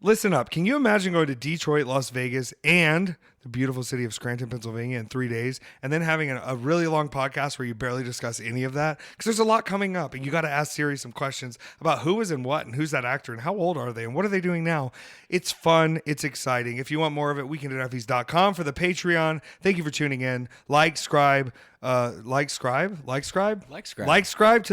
Listen up. Can you imagine going to Detroit, Las Vegas, and the beautiful city of Scranton, Pennsylvania in 3 days, and then having a really long podcast where you barely discuss any of that? Because there's a lot coming up, and you got to ask Siri some questions about who is in what and who's that actor and how old are they and what are they doing now. It's fun. It's exciting. If you want more of it, weekendateffys.com for the Patreon. Thank you for tuning in. Subscribe to the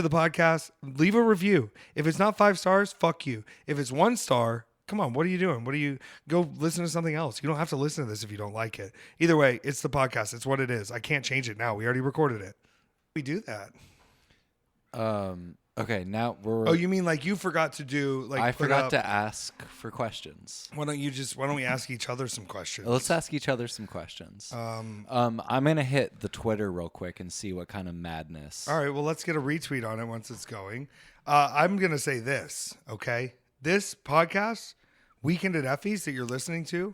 podcast. Leave a review. If it's not 5 stars, fuck you. If it's 1 star, come on, what are you doing? Go listen to something else. You don't have to listen to this if you don't like it. Either way, it's the podcast. It's what it is. I can't change it now. We already recorded it. We do that. Okay, now we're... Oh, you mean like you forgot to do... like I forgot to ask for questions. Why don't we ask each other some questions? Let's ask each other some questions. I'm going to hit the Twitter real quick and see what kind of madness. All right, well, let's get a retweet on it once it's going. I'm going to say this, okay? This podcast... Weekend at Effy's that you're listening to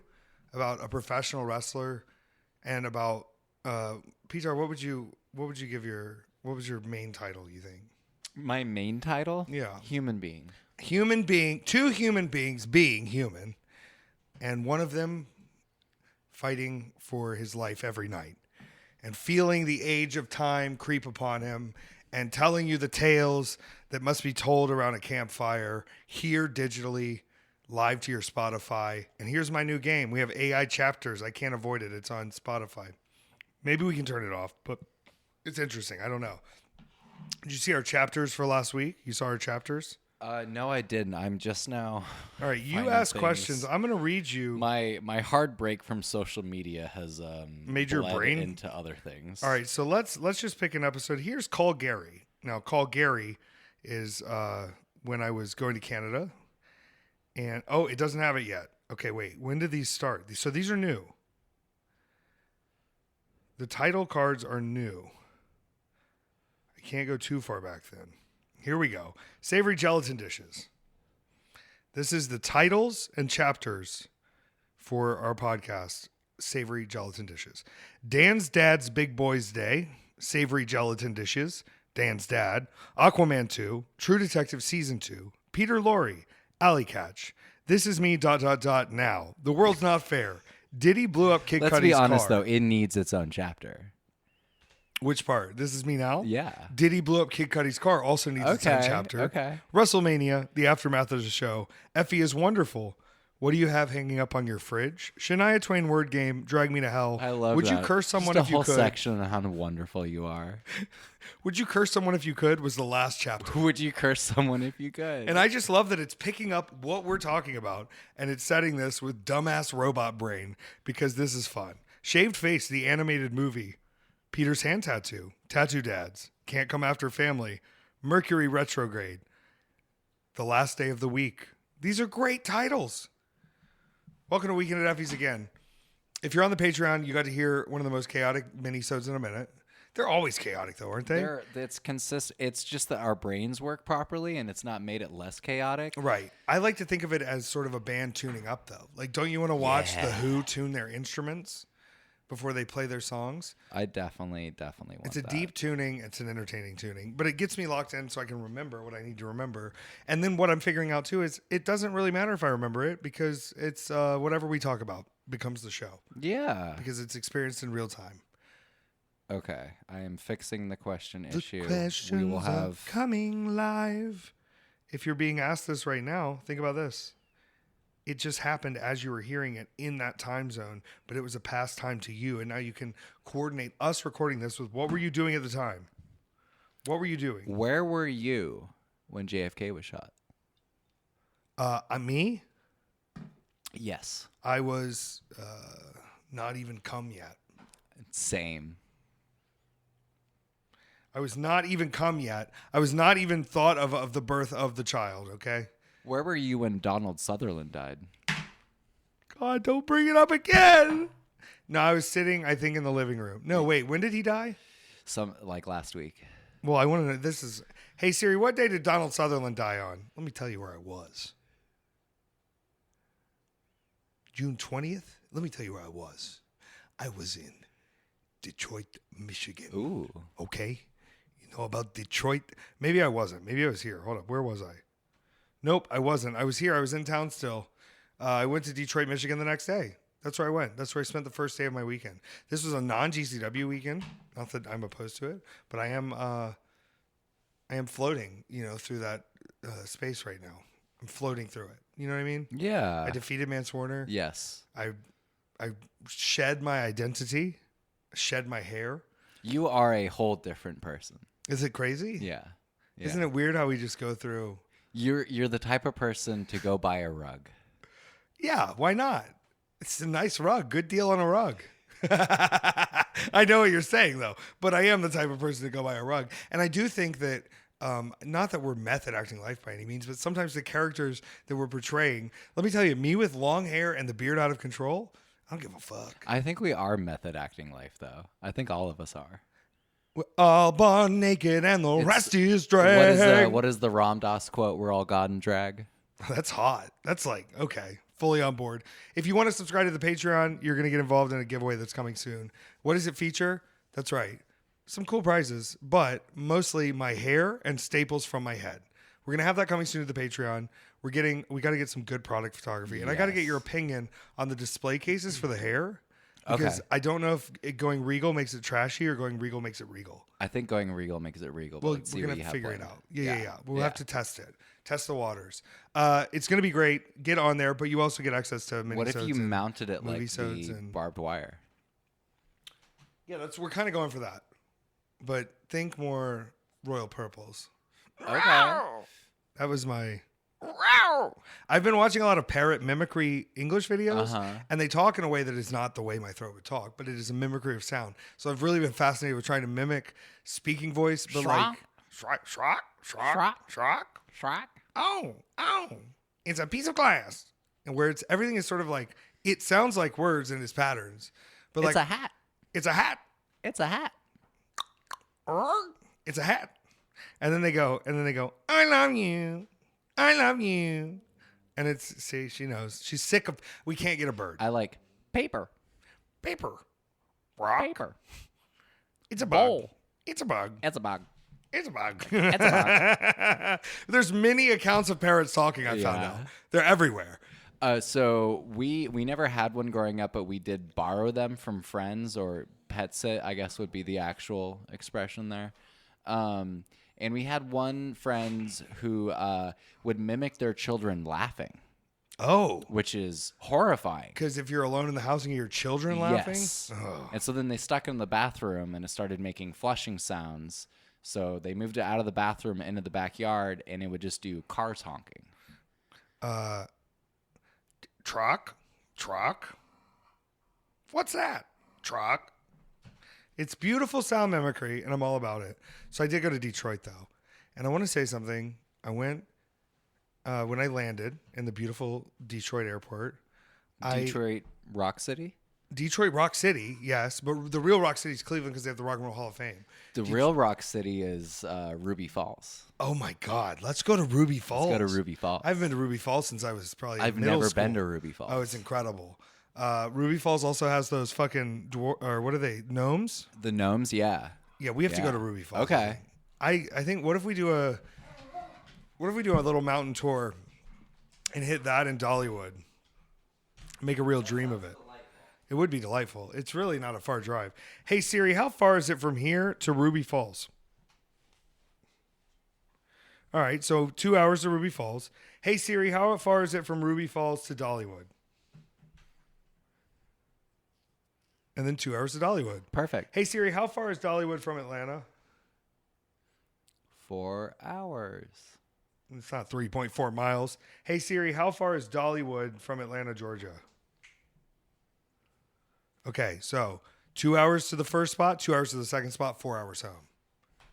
about a professional wrestler and about Petár, what was your main title, you think? My main title? Yeah. Human being. Two human beings being human, and one of them fighting for his life every night and feeling the age of time creep upon him and telling you the tales that must be told around a campfire here digitally, live to your Spotify. And here's my new game. We have AI chapters. I can't avoid it. It's on Spotify. Maybe we can turn it off, but it's interesting. I don't know. Did you see our chapters for last week? You saw our chapters? No, I didn't. I'm just now. All right, you ask questions. I'm going to read you. My hard break from social media has made your brain into other things. All right, so let's just pick an episode. Here's Call Gary. Now, Call Gary is when I was going to Canada. And, it doesn't have it yet. Okay, wait. When did these start? So these are new. The title cards are new. I can't go too far back then. Here we go. Savory gelatin dishes. This is the titles and chapters for our podcast, Savory Gelatin Dishes. Dan's Dad's Big Boys Day, Savory Gelatin Dishes, Dan's Dad, Aquaman 2, True Detective Season 2, Peter Lorre, Alley Catch. This is me, ... now. The world's not fair. Diddy blew up Kid Cudi's car. Let's be honest, though. It needs its own chapter. Which part? This is me now? Yeah. Diddy blew up Kid Cudi's car also needs its own chapter. Okay. WrestleMania, the aftermath of the show. Effy is wonderful. What do you have hanging up on your fridge? Shania Twain word game, Drag Me to Hell. I love Would that. you curse someone Just if you could? a whole section on how wonderful you are. Would you curse someone if you could was the last chapter. Would you curse someone if you could? And I just love that it's picking up what we're talking about and it's setting this with dumbass robot brain because this is fun. Shaved Face, the animated movie. Peter's hand tattoo. Tattoo Dads. Can't Come After Family. Mercury Retrograde. The Last Day of the Week. These are great titles. Welcome to Weekend at Effy's again. If you're on the Patreon, you got to hear one of the most chaotic mini-sodes in a minute. They're always chaotic, though, aren't they? It's consistent. It's just that our brains work properly, and it's not made it less chaotic. Right. I like to think of it as sort of a band tuning up, though. Like, don't you want to watch The Who tune their instruments before they play their songs? I definitely want It's a deep tuning. It's an entertaining tuning. But it gets me locked in so I can remember what I need to remember. And then what I'm figuring out, too, is it doesn't really matter if I remember it because it's whatever we talk about becomes the show. Yeah. Because it's experienced in real time. Okay. I am fixing the question The issue. questions We will have are coming live. If you're being asked this right now, think about this. It just happened as you were hearing it in that time zone, but it was a past time to you. And now you can coordinate us recording this with what were you doing at the time? What were you doing? Where were you when JFK was shot? Me? Yes. I was not even come yet. Same. I was not even come yet. I was not even thought of the birth of the child, okay? Where were you when Donald Sutherland died? God, don't bring it up again. No, I was sitting, I think, in the living room. No, wait, when did he die? Like last week. Well, I want to know, hey Siri, what day did Donald Sutherland die on? Let me tell you where I was. June 20th? Let me tell you where I was. I was in Detroit, Michigan. Ooh. Okay? You know about Detroit? Maybe I wasn't. Maybe I was here. Hold up. Where was I? Nope, I wasn't. I was here. I was in town still. I went to Detroit, Michigan the next day. That's where I went. That's where I spent the first day of my weekend. This was a non-GCW weekend. Not that I'm opposed to it, but I am floating, through that space right now. I'm floating through it. You know what I mean? Yeah. I defeated Mance Warner. Yes. I shed my identity, shed my hair. You are a whole different person. Is it crazy? Yeah. Isn't it weird how we just go through? You're the type of person to go buy a rug. Yeah, why not? It's a nice rug. Good deal on a rug. I know what you're saying, though, but I am the type of person to go buy a rug. And I do think that, not that we're method acting life by any means, but sometimes the characters that we're portraying, let me tell you, me with long hair and the beard out of control, I don't give a fuck. I think we are method acting life, though. I think all of us are. We're all born naked and the rest is drag. What is the Ram Dass quote? We're all God and drag. That's hot. That's like, okay, fully on board. If you want to subscribe to the Patreon, you're going to get involved in a giveaway that's coming soon. What does it feature? That's right. Some cool prizes, but mostly my hair and staples from my head. We're going to have that coming soon to the Patreon. We got to get some good product photography. And I got to get your opinion on the display cases for the hair. Because I don't know if going regal makes it trashy or going regal makes it regal. I think going regal makes it regal. Well, we're going to figure it out. Yeah. We'll have to test it. Test the waters. It's going to be great. Get on there, but you also get access to mini. What if you mounted it like the barbed wire? Yeah, we're kind of going for that. But think more royal purples. Okay. That was my... I've been watching a lot of parrot mimicry English videos, and they talk in a way that is not the way my throat would talk, but it is a mimicry of sound. So I've really been fascinated with trying to mimic speaking voice, but like shrock. Oh, it's a piece of glass, and where everything is sort of like it sounds like words in its patterns, but it's a hat. It's a hat. It's a hat. It's a hat. And then they go, I love you. I love you. And she knows. She's sick of, we can't get a bird. I like paper. Rock. Paper. It's a bug. Bowl. It's a bug. It's a bug. It's a bug. It's a bug. There's many accounts of parrots talking, I found out. They're everywhere. So we never had one growing up, but we did borrow them from friends, or pet sit, I guess would be the actual expression there. And we had one friend who would mimic their children laughing. Oh. Which is horrifying. Because if you're alone in the house and you hear children laughing? Yes. Oh. And so then they stuck it in the bathroom and it started making flushing sounds. So they moved it out of the bathroom into the backyard and it would just do cars honking. Truck? What's that? Truck? It's beautiful sound mimicry, and I'm all about it. So I did go to Detroit, though. And I want to say something. I went, when I landed in the beautiful Detroit airport. Detroit Rock City? Detroit Rock City, yes. But the real Rock City is Cleveland because they have the Rock and Roll Hall of Fame. The real Rock City is Ruby Falls. Oh, my God. Let's go to Ruby Falls. Let's go to Ruby Falls. I haven't been to Ruby Falls since I was probably I've middle never school. been to Ruby Falls. Oh, it's incredible. Ruby Falls also has those fucking or what are they? Gnomes? The gnomes, yeah. Yeah, we have to go to Ruby Falls. Okay. I think what if we do a little mountain tour and hit that in Dollywood? Make a real dream of it. It would be delightful. It's really not a far drive. Hey Siri, how far is it from here to Ruby Falls? All right, so 2 hours to Ruby Falls. Hey Siri, how far is it from Ruby Falls to Dollywood? And then 2 hours to Dollywood. Perfect. Hey Siri, how far is Dollywood from Atlanta? 4 hours. It's not 3.4 miles. Hey Siri, how far is Dollywood from Atlanta, Georgia? Okay, so 2 hours to the first spot, 2 hours to the second spot, 4 hours home.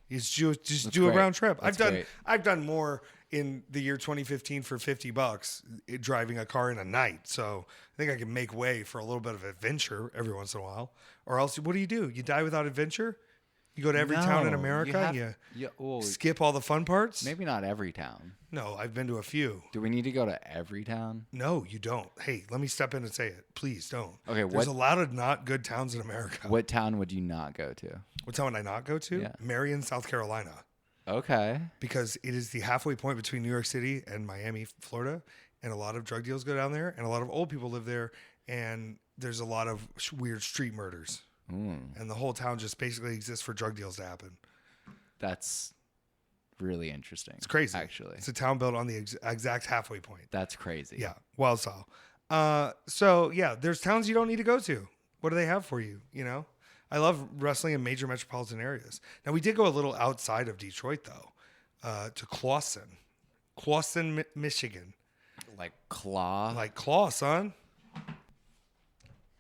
You just do a round trip. I've done more in the year 2015 for $50 driving a car in a night. So I think I can make way for a little bit of adventure every once in a while. Or else, what do? You die without adventure? You go to every town in America and you skip all the fun parts? Maybe not every town. No, I've been to a few. Do we need to go to every town? No, you don't. Hey, let me step in and say it. Please don't. Okay, There's a lot of not good towns in America. What town would you not go to? What town would I not go to? Yeah. Marion, South Carolina. Okay. Because it is the halfway point between New York City and Miami, Florida. and a lot of drug deals go down there, and a lot of old people live there, and there's a lot of weird street murders. And the whole town just basically exists for drug deals to happen. That's really interesting. It's crazy. Actually. It's a town built on the exact halfway point. That's crazy. Yeah. Wild style. So, yeah, there's towns you don't need to go to. What do they have for you? You know? I love wrestling in major metropolitan areas. Now, we did go a little outside of Detroit, though, to Clawson, Michigan. Like claw? Like claw, son.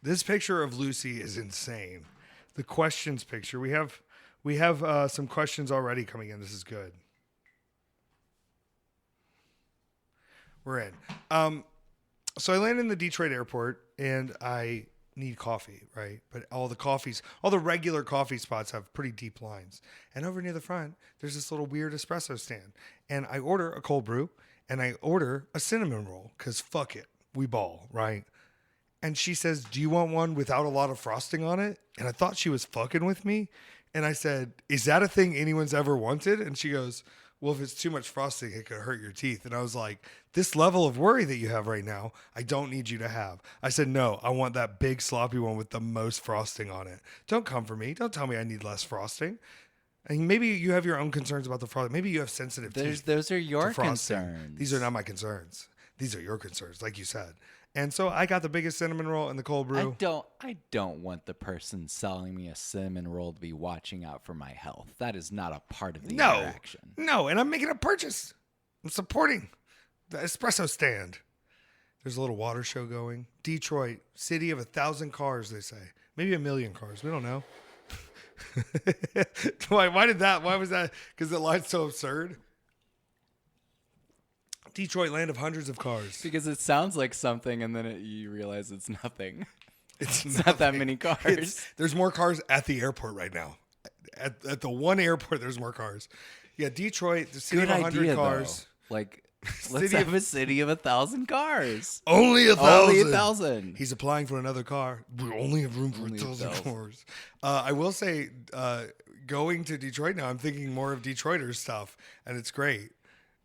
This picture of Lucy is insane. The questions picture. We have some questions already coming in. This is good. We're in. So I land in the Detroit airport and I need coffee, right? But all the regular coffee spots have pretty deep lines. And over near the front, there's this little weird espresso stand. And I order a cold brew and I order a cinnamon roll because fuck it. We ball, right? And she says, do you want one without a lot of frosting on it? And I thought she was fucking with me. And I said, is that a thing anyone's ever wanted? And she goes, well, if it's too much frosting, it could hurt your teeth. And I was like, this level of worry that you have right now, I don't need you to have. I said, no, I want that big sloppy one with the most frosting on it. Don't come for me. Don't tell me I need less frosting. And maybe you have your own concerns about the frosting. Maybe you have sensitive teeth. Those are your to frosting. concerns. These are not my concerns. These are your concerns, like you said. And so I got the biggest cinnamon roll and the cold brew. I don't want the person selling me a cinnamon roll to be watching out for my health. That is not a part of the interaction. No, and I'm making a purchase. I'm supporting the espresso stand. There's a little water show going. Detroit, city of 1,000 cars, they say. Maybe 1 million cars. We don't know. Why was that? Because the line's so absurd. Detroit, land of hundreds of cars. Because it sounds like something, and then you realize it's nothing. It's not that many cars. There's more cars at the airport right now. At the one airport, there's more cars. Yeah, Detroit, the city of 100 cars. Though. Like, let's have a city of 1,000 cars. Only 1,000. Only 1,000. He's applying for another car. We only have room for 1,000 cars. I will say, going to Detroit now, I'm thinking more of Detroiters stuff, and it's great.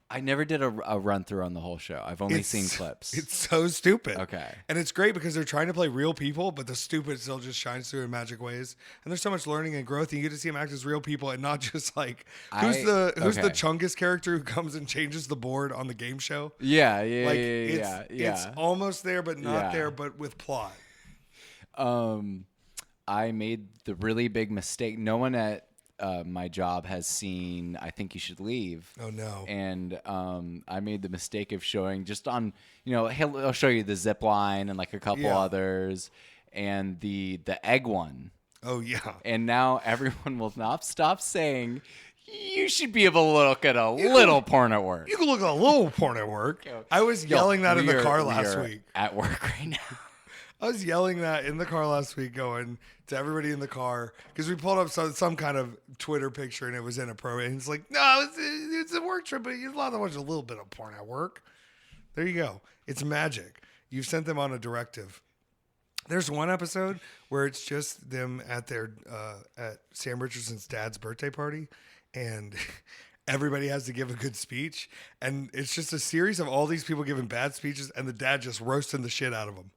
I never did a run through on the whole show. I've only seen clips. It's so stupid. Okay. And it's great because they're trying to play real people, but the stupid still just shines through in magic ways. And there's so much learning and growth, and you get to see them act as real people and not just like who's the Chungus character who comes and changes the board on the game show? Yeah. It's almost there, but not there, but with plot. I made the really big mistake. No one at my job has seen I Think You Should Leave. Oh no. And I made the mistake of showing just on, I'll show you the zip line and like a couple others and the egg one. Oh yeah. And now everyone will not stop saying you should be able to look at a little porn at work. You can look at a little porn at work. I was yelling that in the car last week. At work right now. I was yelling that in the car last week, going to everybody in the car because we pulled up some kind of Twitter picture and it was inappropriate. And it's like, no, it's a work trip, but you're allowed to watch a little bit of porn at work. There you go. It's magic. You've sent them on a directive. There's one episode where it's just them at at Sam Richardson's dad's birthday party, and everybody has to give a good speech, and it's just a series of all these people giving bad speeches, and the dad just roasting the shit out of them.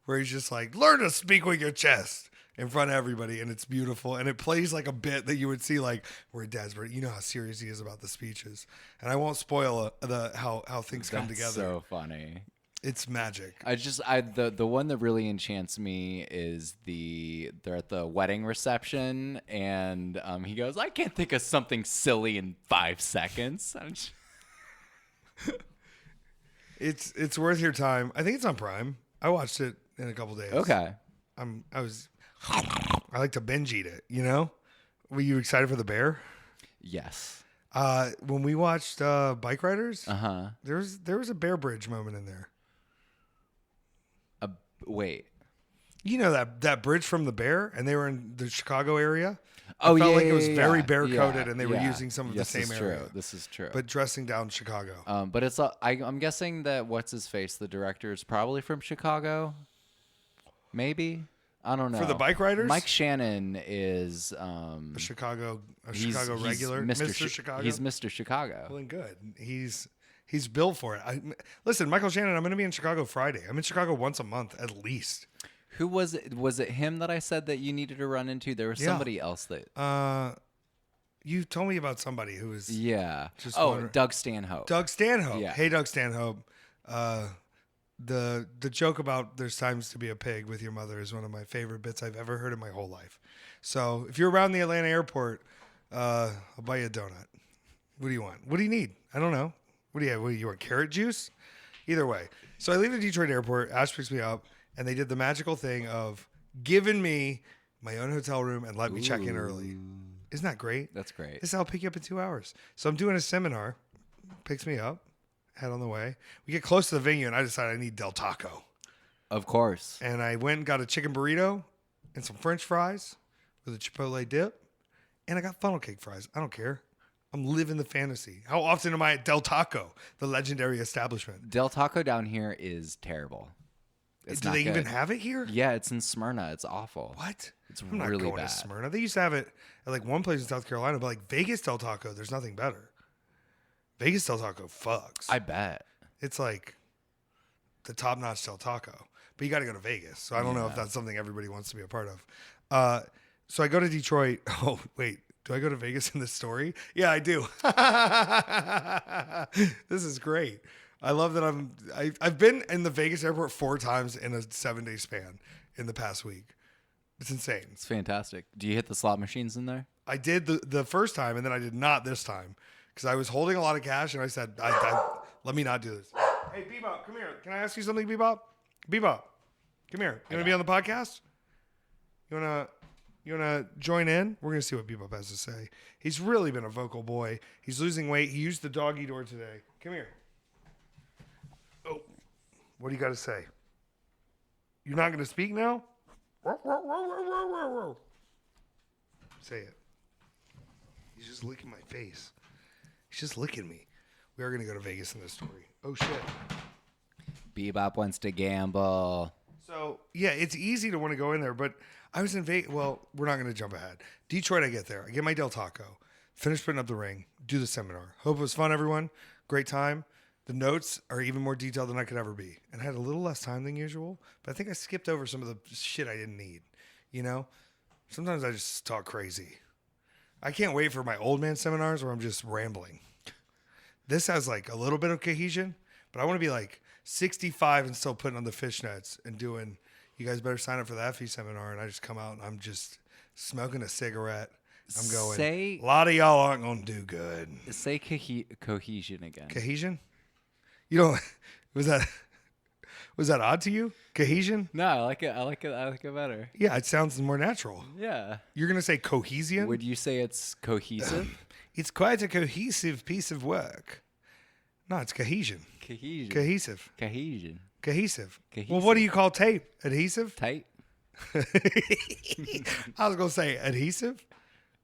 Where he's just like, learn to speak with your chest in front of everybody. And it's beautiful. And it plays like a bit that you would see like where dad's, you know how serious he is about the speeches. And I won't spoil how things come together. So funny. It's magic. The one that really enchants me is they're at the wedding reception and he goes, I can't think of something silly in 5 seconds. It's worth your time. I think it's on Prime. I watched it in a couple days. Okay. I like to binge eat it, Were you excited for the bear? Yes. When we watched Bike Riders, there was a bear bridge moment in there. Wait. You know that bridge from the bear, and they were in the Chicago area? Oh, it felt yeah, like it was very bear yeah, coated, and they were using some of the same area. This is true. But dressing down Chicago. But it's I'm guessing that what's his face, the director, is probably from Chicago. Maybe, I don't know. For the Bike Riders, Mike Shannon is a Chicago regular, Mr. Chicago. He's Mr. Chicago. Well, then good. He's He's built for it. Listen, Michael Shannon, I'm going to be in Chicago Friday. I'm in Chicago once a month at least. Who was it? Was it him that I said that you needed to run into? There was somebody else that. You told me about somebody who was. Yeah. Just Doug Stanhope. Doug Stanhope. Yeah. Hey, Doug Stanhope. The joke about there's times to be a pig with your mother is one of my favorite bits I've ever heard in my whole life. So if you're around the Atlanta airport, I'll buy you a donut. What do you want? What do you need? I don't know. What do you have? What, you want carrot juice? Either way. So I leave the Detroit airport. Ash picks me up, and they did the magical thing of giving me my own hotel room and let me check in early. Isn't that great? That's great. This is how I'll pick you up in 2 hours. So I'm doing a seminar. Picks me up. Head on the way. We get close to the venue, and I decide I need Del Taco. Of course. And I went and got a chicken burrito and some French fries with a Chipotle dip. And I got funnel cake fries. I don't care. I'm living the fantasy. How often am I at Del Taco, the legendary establishment? Del Taco down here is terrible. It's Do not they good. even have it here? Yeah, it's in Smyrna. It's awful. What? It's I'm not really going bad. to Smyrna. They used to have it at like one place in South Carolina, but like Vegas Del Taco, there's nothing better. Vegas Del Taco fucks. I bet. It's like the top-notch Del Taco. But you got to go to Vegas. So I don't know if that's something everybody wants to be a part of. So I go to Detroit. Oh, wait. Do I go to Vegas in this story? Yeah, I do. This is great. I love that I've been in the Vegas airport 4 times in a 7-day span in the past week. It's insane. It's fantastic. Do you hit the slot machines in there? I did the first time, and then I did not this time because I was holding a lot of cash, and I said, let me not do this. Hey, Bebop, come here. Can I ask you something, Bebop? Bebop, come here. You want to be on the podcast? You wanna join in? We're gonna see what Bebop has to say. He's really been a vocal boy. He's losing weight. He used the doggy door today. Come here. Oh, what do you got to say? You're not gonna speak now? Say it. He's just licking my face. He's just licking me. We are going to go to Vegas in this story. Oh, shit. Bebop wants to gamble. So, yeah, it's easy to want to go in there, but I was in Vegas. Well, we're not going to jump ahead. Detroit, I get there. I get my Del Taco. Finish putting up the ring. Do the seminar. Hope it was fun, everyone. Great time. The notes are even more detailed than I could ever be. And I had a little less time than usual, but I think I skipped over some of the shit I didn't need. You know? Sometimes I just talk crazy. I can't wait for my old man seminars where I'm just rambling. This has like a little bit of cohesion, but I want to be like 65 and still putting on the fishnets and doing, you guys better sign up for the Effy seminar. And I just come out and I'm just smoking a cigarette. I'm going, a lot of y'all aren't going to do good. Say cohesion again. Cohesion? You don't, was that odd to you? Cohesion? No, I like it. I like it better. Yeah, it sounds more natural. Yeah. You're going to say cohesion? Would you say it's cohesive? It's quite a cohesive piece of work. No, it's cohesion. Cohesive. Cohesive. Well, what do you call tape? Adhesive? Tight. I was going to say adhesive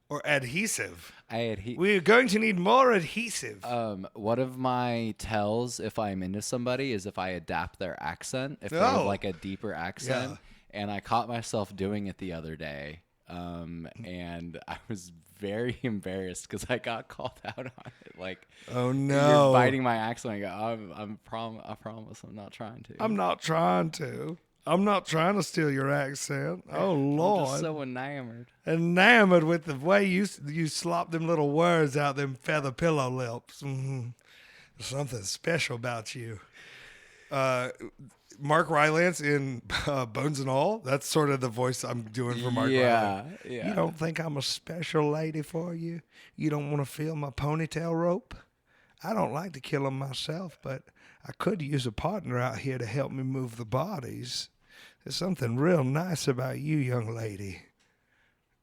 or adhesive. We're going to need more adhesive. One of my tells if I'm into somebody is if I adapt their accent, if they have like a deeper accent. Yeah. And I caught myself doing it the other day. And I was very embarrassed because I got called out on it. Like, oh no, you're biting my accent. I go, I promise I'm not trying to. I'm not trying to steal your accent. Oh Lord, I'm just so enamored with the way you slop them little words out them feather pillow lips. Mm-hmm. There's something special about you. Mark Rylance in Bones and All. That's sort of the voice I'm doing for Mark Rylance. Yeah. You don't think I'm a special lady for you? You don't want to feel my ponytail rope? I don't like to kill them myself, but I could use a partner out here to help me move the bodies. There's something real nice about you, young lady.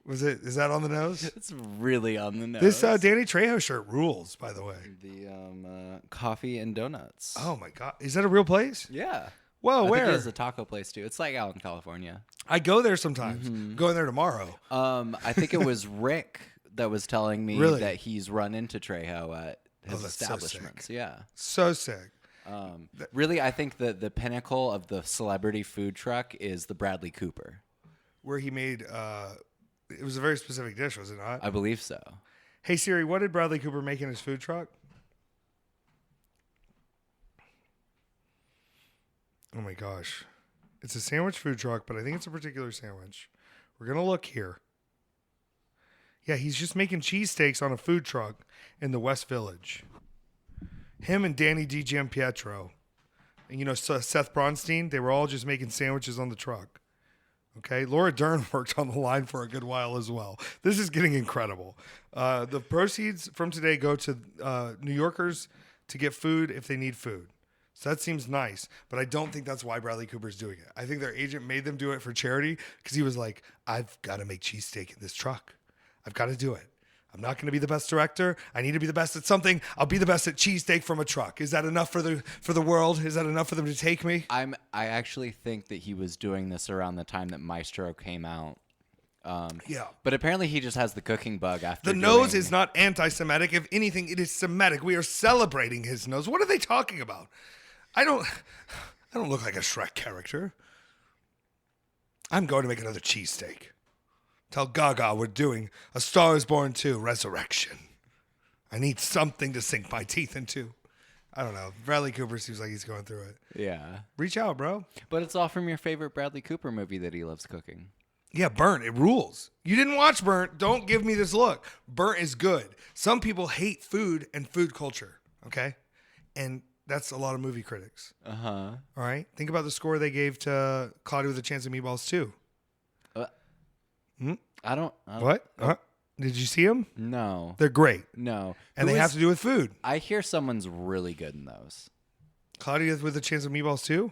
Is that on the nose? It's really on the nose. This Danny Trejo shirt rules, by the way. The coffee and donuts. Oh my God. Is that a real place? Yeah. Whoa, I where? think it's a taco place too. It's like out in California. I go there sometimes. I'm going there tomorrow. I think it was Rick that was telling me that he's run into Trejo at his establishments. So sick. Really, I think that the pinnacle of the celebrity food truck is the Bradley Cooper. Where he made, it was a very specific dish, was it not? I believe so. Hey Siri, what did Bradley Cooper make in his food truck? Oh my gosh. It's a sandwich food truck, but I think it's a particular sandwich. We're going to look here. Yeah, he's just making cheesesteaks on a food truck in the West Village. Him and Danny DiGiampietro. And, you know, Seth Bronstein, they were all just making sandwiches on the truck. Okay, Laura Dern worked on the line for a good while as well. This is getting incredible. The proceeds from today go to New Yorkers to get food if they need food. So that seems nice, but I don't think that's why Bradley Cooper's doing it. I think their agent made them do it for charity because he was like, I've got to make cheesesteak in this truck. I've got to do it. I'm not going to be the best director. I need to be the best at something. I'll be the best at cheesesteak from a truck. Is that enough for the world? Is that enough for them to take me? I actually think that he was doing this around the time that Maestro came out. Yeah. But apparently he just has the cooking bug after The nose is not anti-Semitic. If anything, it is Semitic. We are celebrating his nose. What are they talking about? I don't look like a Shrek character. I'm going to make another cheesesteak. Tell Gaga we're doing A Star is Born 2, Resurrection. I need something to sink my teeth into. I don't know. Bradley Cooper seems like he's going through it. Yeah. Reach out, bro. But it's all from your favorite Bradley Cooper movie that he loves cooking. Yeah, Burnt. It rules. You didn't watch Burnt. Don't give me this look. Burnt is good. Some people hate food and food culture, okay? And that's a lot of movie critics. Uh-huh. All right? Think about the score they gave to Cloudy with a Chance of Meatballs 2. I don't. What? Did you see them? No. They're great. No. And they have to do with food. I hear someone's really good in those. Cloudy with a Chance of Meatballs 2?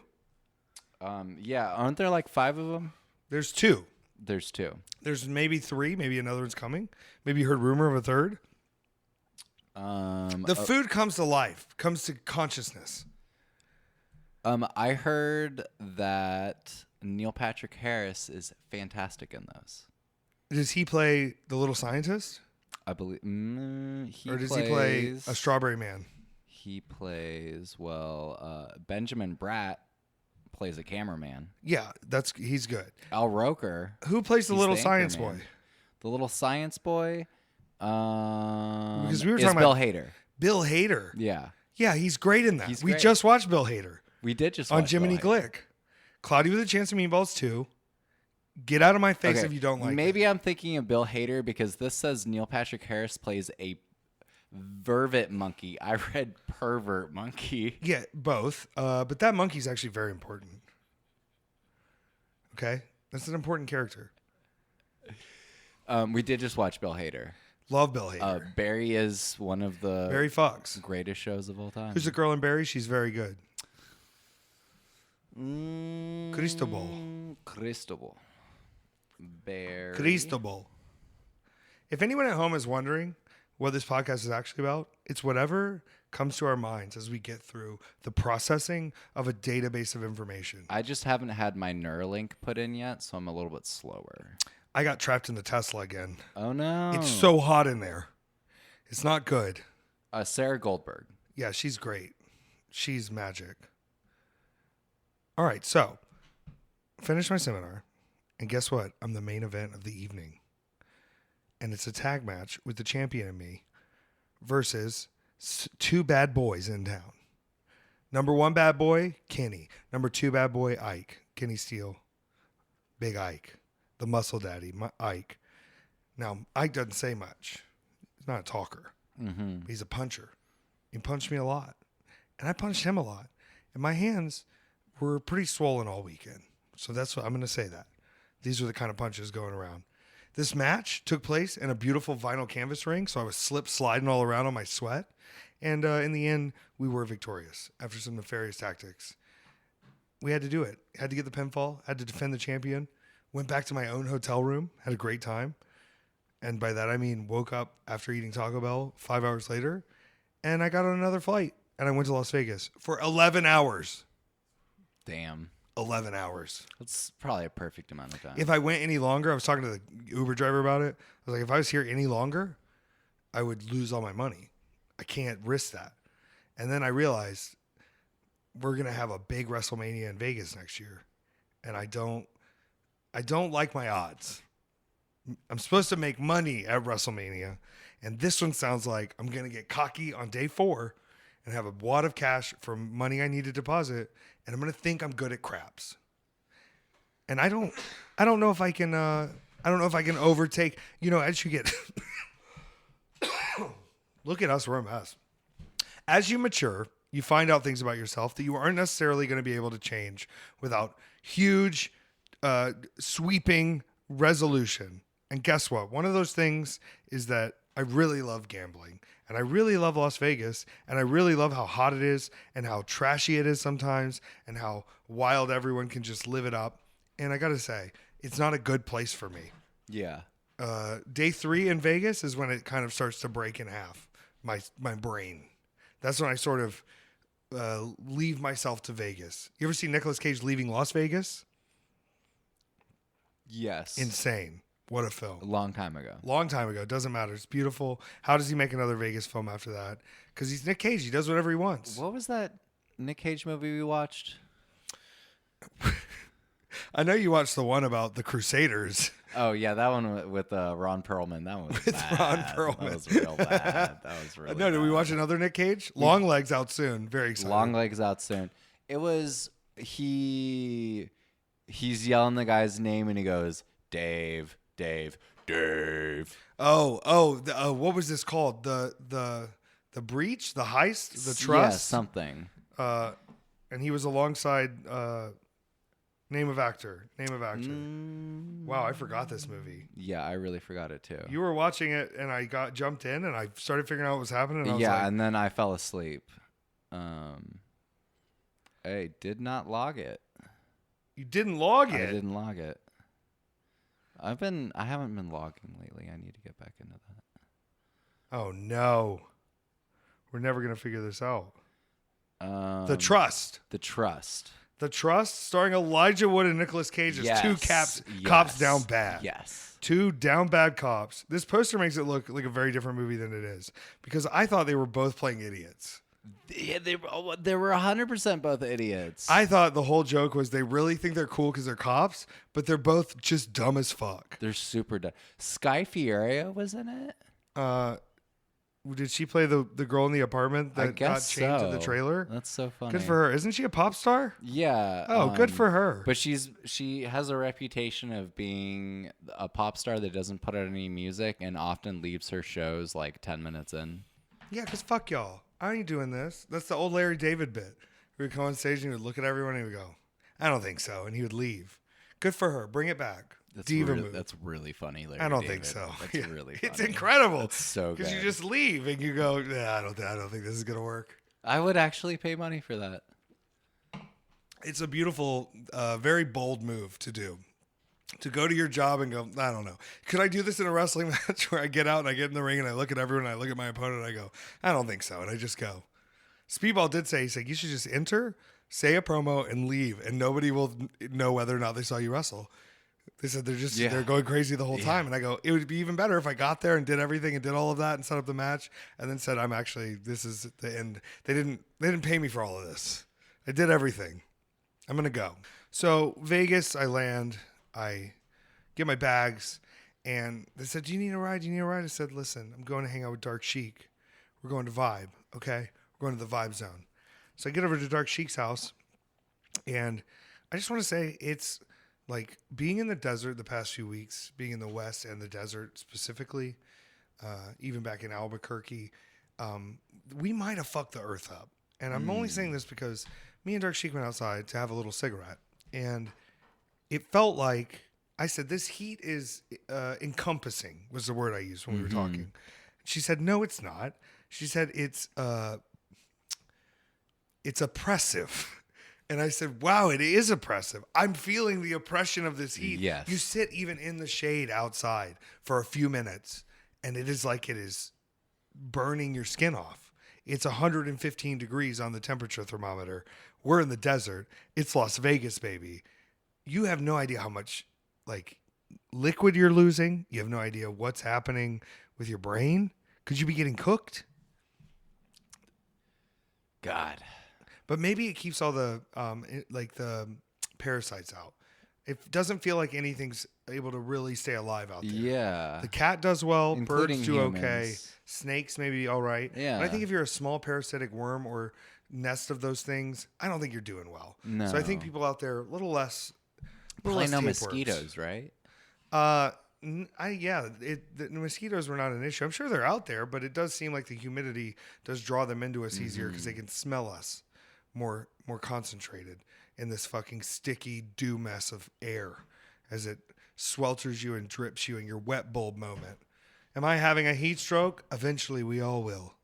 Yeah. Aren't there like 5 of them? There's 2. There's 2. There's maybe 3. Maybe another one's coming. Maybe you heard rumor of a third. The food comes to life, comes to consciousness. I heard that Neil Patrick Harris is fantastic in those. Does he play the little scientist? I believe. Or does he play a strawberry man? He plays, Benjamin Bratt plays a cameraman. Yeah, he's good. Al Roker. Who plays the little science boy? The little science boy because we were talking Bill about Hader. Bill Hader. Yeah. Yeah, he's great in that. He's we great. just watched Bill Hader. We did just on watch Jiminy Bill Hader. Glick. Cloudy with a Chance of Meatballs 2. Get out of my face if you don't like Maybe it. I'm thinking of Bill Hader because this says Neil Patrick Harris plays a vervet monkey. I read pervert monkey. Yeah, both. But that monkey's actually very important. Okay? That's an important character. We did just watch Bill Hader. Love Bill Hader. Barry is one of the Barry Fox. greatest shows of all time. Who's the girl in Barry? She's very good. Cristobal. Barry. Cristobal. If anyone at home is wondering what this podcast is actually about, it's whatever comes to our minds as we get through the processing of a database of information. I just haven't had my Neuralink put in yet, so I'm a little bit slower. I got trapped in the Tesla again. Oh, no. It's so hot in there. It's not good. Sarah Goldberg. Yeah, she's great. She's magic. All right, so finish my seminar, and guess what? I'm the main event of the evening. And it's a tag match with the champion and me versus 2 bad boys in town. Number 1 bad boy, Kenny. Number 2 bad boy, Ike. Kenny Steele. Big Ike. The muscle daddy, Ike. Now, Ike doesn't say much. He's not a talker. Mm-hmm. He's a puncher. He punched me a lot. And I punched him a lot. And my hands were pretty swollen all weekend. So that's what I'm going to say that. These are the kind of punches going around. This match took place in a beautiful vinyl canvas ring. So I was sliding all around on my sweat. And in the end, we were victorious after some nefarious tactics. We had to do it. Had to get the pinfall. Had to defend the champion. Went back to my own hotel room. Had a great time. And by that, I mean woke up after eating Taco Bell 5 hours later. And I got on another flight. And I went to Las Vegas for 11 hours. Damn. 11 hours. That's probably a perfect amount of time. If I went any longer, I was talking to the Uber driver about it. I was like, if I was here any longer, I would lose all my money. I can't risk that. And then I realized we're going to have a big WrestleMania in Vegas next year. And I don't like my odds. I'm supposed to make money at WrestleMania. And this one sounds like I'm going to get cocky on day 4 and have a wad of cash from money I need to deposit, and I'm going to think I'm good at craps. And I don't know if I can overtake, as you get look at us, we're a mess. As you mature, you find out things about yourself that you aren't necessarily going to be able to change without huge, sweeping resolution. And guess what? One of those things is that I really love gambling, and I really love Las Vegas, and I really love how hot it is and how trashy it is sometimes and how wild everyone can just live it up. And I got to say, it's not a good place for me. Yeah. Day 3 in Vegas is when it kind of starts to break in half, my brain. That's when I sort of leave myself to Vegas. You ever see Nicolas Cage leaving Las Vegas? Yes. Insane. What a film. A long time ago. Long time ago. Doesn't matter. It's beautiful. How does he make another Vegas film after that? Because he's Nick Cage. He does whatever he wants. What was that Nick Cage movie we watched? I know you watched the one about the Crusaders. Oh, yeah, that one with Ron Perlman. That one was bad. Ron Perlman. That was real bad. That was really No, did we bad. watch another Nick Cage? Long Legs out soon. Very excited. Long Legs out soon. It was, he's yelling the guy's name, and he goes, Dave, Dave, Dave. What was this called? The breach? The heist? The trust? Yeah, something. And he was alongside... Name of actor. Wow, I forgot this movie. Yeah, I really forgot it too. You were watching it, and I jumped in, and I started figuring out what was happening. And I was Yeah, like, and then I fell asleep. I did not log it. you didn't log I it. didn't log it. I haven't been logging lately. I need to get back into that. Oh no, we're never gonna figure this out. The Trust. The Trust, starring Elijah Wood and Nicolas Cage as two cops down bad. Yes. Two down bad cops. This poster makes it look like a very different movie than it is, because I thought they were both playing idiots. Yeah, they were 100% both idiots. I thought the whole joke was they really think they're cool because they're cops, but they're both just dumb as fuck. They're super dumb. Sky Fieri was in it? Did she play the girl in the apartment I that got guess chained to so. the trailer? That's so funny. Good for her. Isn't she a pop star? Yeah. Oh, good for her. But she has a reputation of being a pop star that doesn't put out any music and often leaves her shows like 10 minutes in. Yeah, because fuck y'all. I ain't doing this. That's the old Larry David bit. He would come on stage and he would look at everyone and he would go, I don't think so. And he would leave. Good for her. Bring it back. Diva move. That's really funny, Larry I don't David. think so. That's Yeah. really funny. It's incredible. That's so good. Because you just leave and you go, yeah, I don't think this is going to work. I would actually pay money for that. It's a beautiful, very bold move to do. To go to your job and go, I don't know. Could I do this in a wrestling match where I get out and I get in the ring and I look at everyone and I look at my opponent and I go, I don't think so. And I just go. Speedball did say, he's like, you should just enter, say a promo, and leave. And nobody will know whether or not they saw you wrestle. They said they're going crazy the whole time. And I go, it would be even better if I got there and did everything and did all of that and set up the match and then said, this is the end. They didn't pay me for all of this. I did everything. I'm going to go. So Vegas, I land, I get my bags, and they said, do you need a ride? I said, listen, I'm going to hang out with Dark Sheik. We're going to Vibe, okay? We're going to the Vibe Zone. So I get over to Dark Sheik's house, and I just want to say it's like being in the desert the past few weeks, being in the West and the desert specifically, even back in Albuquerque, we might have fucked the earth up. And I'm only saying this because me and Dark Sheik went outside to have a little cigarette, and it felt like, I said, this heat is encompassing, was the word I used when we were talking. She said, no, it's not. She said, it's oppressive. And I said, wow, it is oppressive. I'm feeling the oppression of this heat. Yes. You sit even in the shade outside for a few minutes, and it is like it is burning your skin off. It's 115 degrees on the temperature thermometer. We're in the desert. It's Las Vegas, baby. You have no idea how much like liquid you're losing. You have no idea what's happening with your brain. Could you be getting cooked? God. But maybe it keeps all the the parasites out. It doesn't feel like anything's able to really stay alive out there. Yeah. The cat does well. Including Birds do okay. humans. Snakes maybe all right. Yeah. But I think if you're a small parasitic worm or nest of those things, I don't think you're doing well. No. So I think people out there a little less. Probably no tapeworms. mosquitoes, right? The mosquitoes were not an issue. I'm sure they're out there, but it does seem like the humidity does draw them into us easier because they can smell us more concentrated in this fucking sticky dew mess of air as it swelters you and drips you in your wet bulb moment. Am I having a heat stroke? Eventually we all will.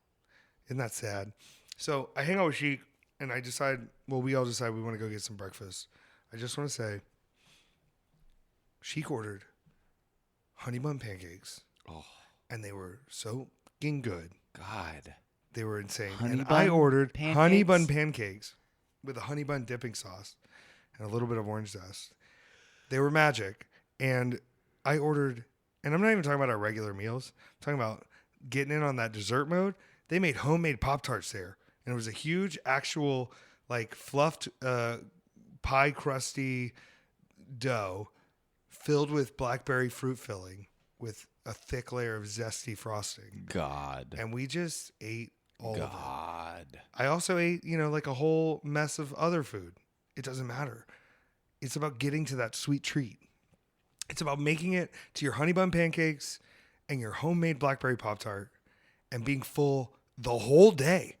Isn't that sad? So I hang out with Sheik and we all decide we want to go get some breakfast. I just want to say, Sheik ordered honey bun pancakes. Oh. And they were so fucking good. God. They were insane. Honey and bun I ordered pancakes? honey bun pancakes with a honey bun dipping sauce and a little bit of orange zest. They were magic. And I ordered, and I'm not even talking about our regular meals. I'm talking about getting in on that dessert mode. They made homemade Pop-Tarts there. And it was a huge actual like fluffed pie crusty dough filled with blackberry fruit filling with a thick layer of zesty frosting. God. And we just ate all of it. God. I also ate, like a whole mess of other food. It doesn't matter. It's about getting to that sweet treat. It's about making it to your honey bun pancakes and your homemade blackberry Pop-Tart and being full the whole day.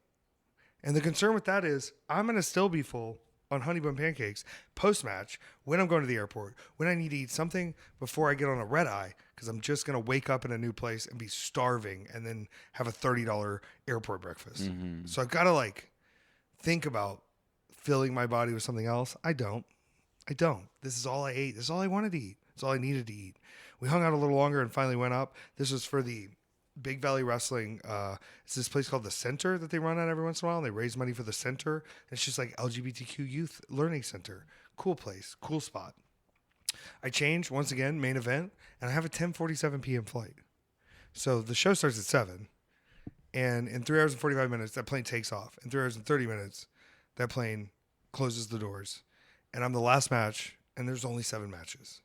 And the concern with that is I'm going to still be full on honey bun pancakes post-match when I'm going to the airport, when I need to eat something before I get on a red eye, because I'm just going to wake up in a new place and be starving and then have a $30 airport breakfast. Mm-hmm. So I've got to think about filling my body with something else. I don't. This is all I ate. This is all I wanted to eat. It's all I needed to eat. We hung out a little longer and finally went up. This was for the Big Valley Wrestling. It's this place called the Center that they run at every once in a while. And they raise money for the Center. It's just like LGBTQ youth learning center. Cool place, cool spot. I changed once again, main event, and I have a 10:47 p.m. flight. So the show starts at 7, and in 3 hours and 45 minutes, that plane takes off. In 3 hours and 30 minutes, that plane closes the doors, and I'm the last match, and there's only 7 matches.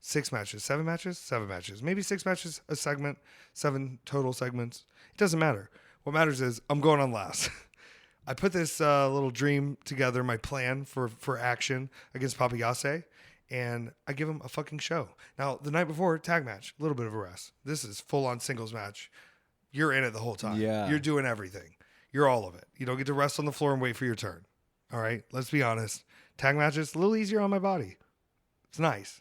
6 matches, 7 matches, 7 matches, maybe 6 matches a segment, 7 total segments. It doesn't matter. What matters is I'm going on last. I put this little dream together, my plan for action against Papayase, and I give him a fucking show. Now, the night before, tag match, a little bit of a rest. This is full-on singles match. You're in it the whole time. Yeah. You're doing everything. You're all of it. You don't get to rest on the floor and wait for your turn. All right? Let's be honest. Tag matches, a little easier on my body. It's nice.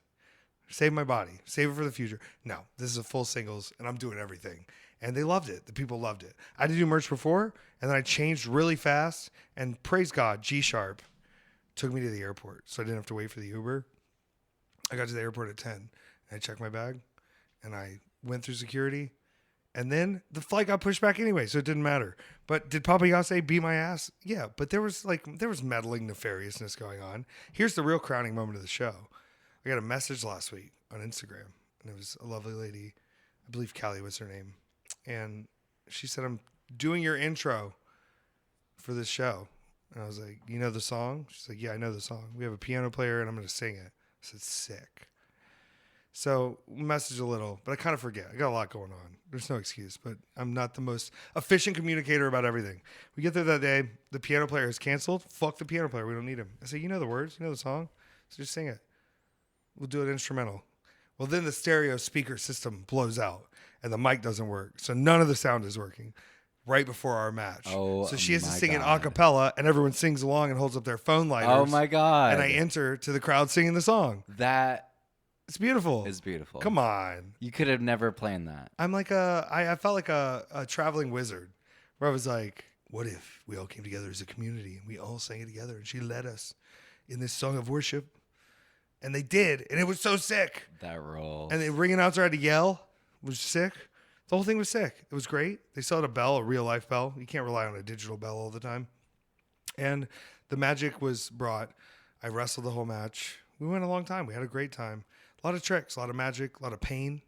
Save my body. Save it for the future. No, this is a full singles, and I'm doing everything. And they loved it. The people loved it. I had to do merch before, and then I changed really fast. And praise God, G-Sharp took me to the airport, so I didn't have to wait for the Uber. I got to the airport at 10, and I checked my bag, and I went through security. And then the flight got pushed back anyway, so it didn't matter. But did Papayase beat my ass? Yeah, but there was meddling nefariousness going on. Here's the real crowning moment of the show. I got a message last week on Instagram, and it was a lovely lady. I believe Callie was her name. And she said, I'm doing your intro for this show. And I was like, you know the song? She's like, yeah, I know the song. We have a piano player, and I'm going to sing it. I said, sick. So message a little, but I kind of forget. I got a lot going on. There's no excuse, but I'm not the most efficient communicator about everything. We get there that day. The piano player is canceled. Fuck the piano player. We don't need him. I say, you know the words. You know the song. So just sing it. We'll do it instrumental. Well, then the stereo speaker system blows out and the mic doesn't work. So none of the sound is working right before our match. Oh, so she has to my sing it a God. cappella and everyone sings along and holds up their phone lighters. Oh my God. And I enter to the crowd singing the song. That It's beautiful. is beautiful. Come on. You could have never planned that. I'm like I felt like a traveling wizard where I was like, what if we all came together as a community and we all sang it together and she led us in this song of worship? And they did, and it was so sick. That role. And the ring announcer had to yell. It was sick. The whole thing was sick. It was great. They still had a bell, a real life bell. You can't rely on a digital bell all the time. And the magic was brought. I wrestled the whole match. We went a long time. We had a great time. A lot of tricks, a lot of magic, a lot of pain,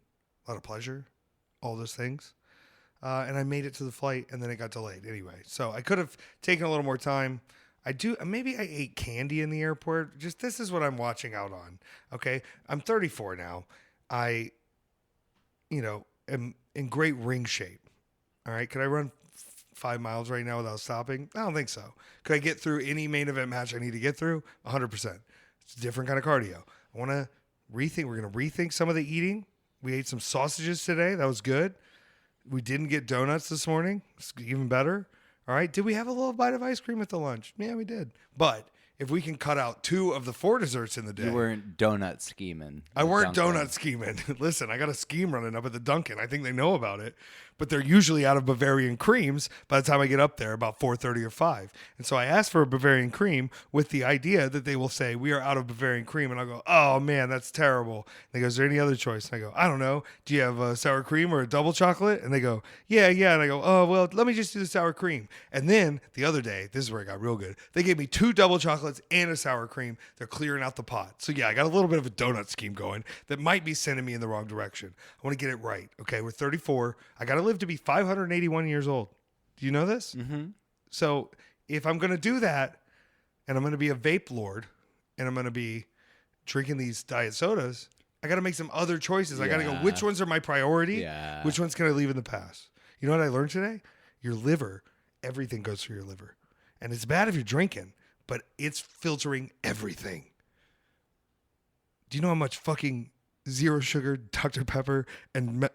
a lot of pleasure, all those things. And I made it to the flight, and then it got delayed anyway. So I could have taken a little more time. I do. Maybe I ate candy in the airport. Just this is what I'm watching out on. Okay, I'm 34 now. I, am in great ring shape. All right, could I run 5 miles right now without stopping? I don't think so. Could I get through any main event match I need to get through? 100%. It's a different kind of cardio. I want to rethink. We're going to rethink some of the eating. We ate some sausages today. That was good. We didn't get donuts this morning. It's even better. All right. Did we have a little bite of ice cream at the lunch? Yeah, we did. But if we can cut out 2 of the 4 desserts in the day. You weren't donut scheming. I weren't donut scheming. Listen, I got a scheme running up at the Dunkin'. I think they know about it. But they're usually out of Bavarian creams by the time I get up there, about 4:30 or 5. And so I asked for a Bavarian cream with the idea that they will say, we are out of Bavarian cream. And I'll go, oh, man, that's terrible. And they go, is there any other choice? And I go, I don't know. Do you have a sour cream or a double chocolate? And they go, yeah. And I go, oh, well, let me just do the sour cream. And then the other day, this is where it got real good. They gave me 2 double chocolates and a sour cream. They're clearing out the pot. So, yeah, I got a little bit of a donut scheme going that might be sending me in the wrong direction. I want to get it right. Okay, we're 34. I got to live to be 581 years old. Do you know this? Mm-hmm. So if I'm going to do that and I'm going to be a vape lord and I'm going to be drinking these diet sodas, I got to make some other choices. I got to go, which ones are my priority? Yeah. Which ones can I leave in the past? You know what I learned today? Your liver, everything goes through your liver. And it's bad if you're drinking, but it's filtering everything. Do you know how much fucking zero sugar Dr. Pepper and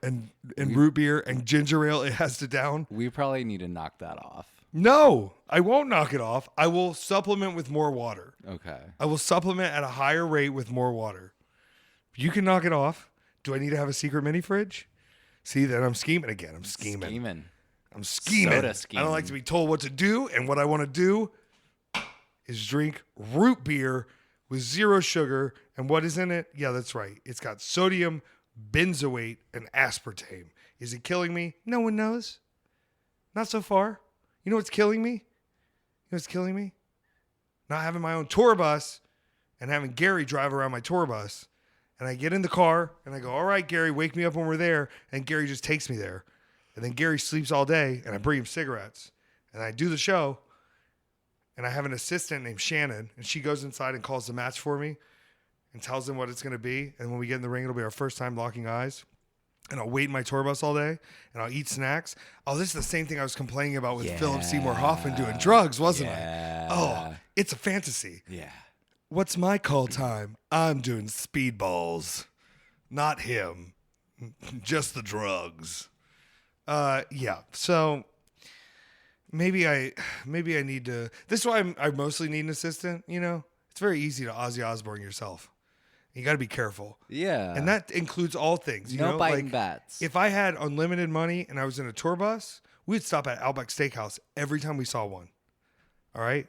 root beer and ginger ale it has to down? We probably need to knock that off. No, I won't knock it off. I will supplement with more water. Okay. I will supplement at a higher rate with more water. You can knock it off. Do I need to have a secret mini fridge? See, then I'm scheming again. I'm scheming. I'm scheming. Soda scheming. I don't like to be told what to do, and what I want to do is drink root beer with zero sugar. And what is in it? Yeah, that's right. It's got sodium, benzoate, and aspartame. Is it killing me? No one knows. Not so far. You know what's killing me? Not having my own tour bus and having Gary drive around my tour bus. And I get in the car and I go, all right, Gary, wake me up when we're there. And Gary just takes me there. And then Gary sleeps all day and I bring him cigarettes. And I do the show. And I have an assistant named Shannon. And she goes inside and calls the match for me and tells him what it's going to be. And when we get in the ring, it'll be our first time locking eyes. And I'll wait in my tour bus all day and I'll eat snacks. Oh, this is the same thing I was complaining about with Philip Seymour Hoffman doing drugs, wasn't I? Oh, it's a fantasy. Yeah. What's my call time? I'm doing speedballs. Not him. Just the drugs. Yeah. So maybe I need to. This is why I mostly need an assistant. You know, it's very easy to Ozzy Osbourne yourself. You got to be careful. Yeah. And that includes all things. No biting bats. If I had unlimited money and I was in a tour bus, we'd stop at Outback Steakhouse every time we saw one. All right?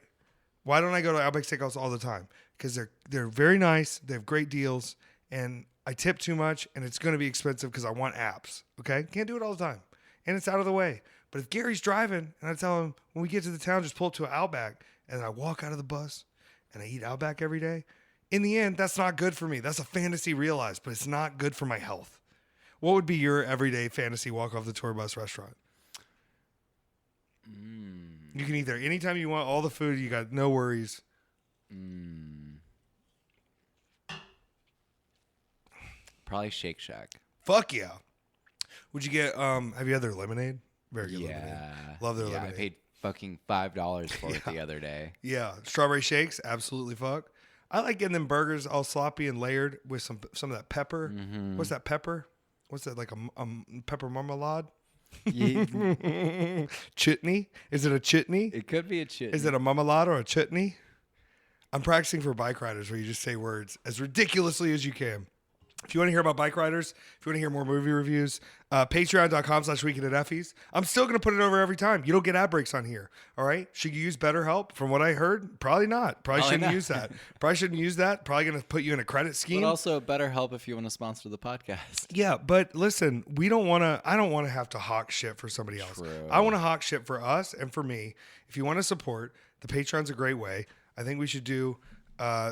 Why don't I go to Outback Steakhouse all the time? Because they're very nice. They have great deals. And I tip too much and it's going to be expensive because I want apps. Okay? Can't do it all the time. And it's out of the way. But if Gary's driving and I tell him, when we get to the town, just pull up to an Outback, and I walk out of the bus and I eat Outback every day, in the end, that's not good for me. That's a fantasy realized, but it's not good for my health. What would be your everyday fantasy walk off the tour bus restaurant? You can eat there anytime you want, all the food, you got no worries. Probably Shake Shack. Fuck yeah. Would you get, have you had their lemonade? Very good lemonade. Love their lemonade. I paid fucking $5 for it the other day. Yeah. Strawberry shakes, absolutely fuck. I like getting them burgers all sloppy and layered with some of that pepper. Mm-hmm. What's that pepper? What's that, like a pepper marmalade? Chutney? Is it a chutney? It could be a chutney. Is it a marmalade or a chutney? I'm practicing for bike riders where you just say words as ridiculously as you can. If you want to hear about bike riders, if you want to hear more movie reviews, patreon.com/weekendateffys. I'm still going to put it over every time. You don't get ad breaks on here. All right. Should you use BetterHelp? From what I heard, probably not. Probably shouldn't use that. Probably shouldn't use that. Probably going to put you in a credit scheme. But also BetterHelp if you want to sponsor the podcast. Yeah. But listen, I don't want to have to hawk shit for somebody else. True. I want to hawk shit for us and for me. If you want to support, the Patreon's a great way. I think we should do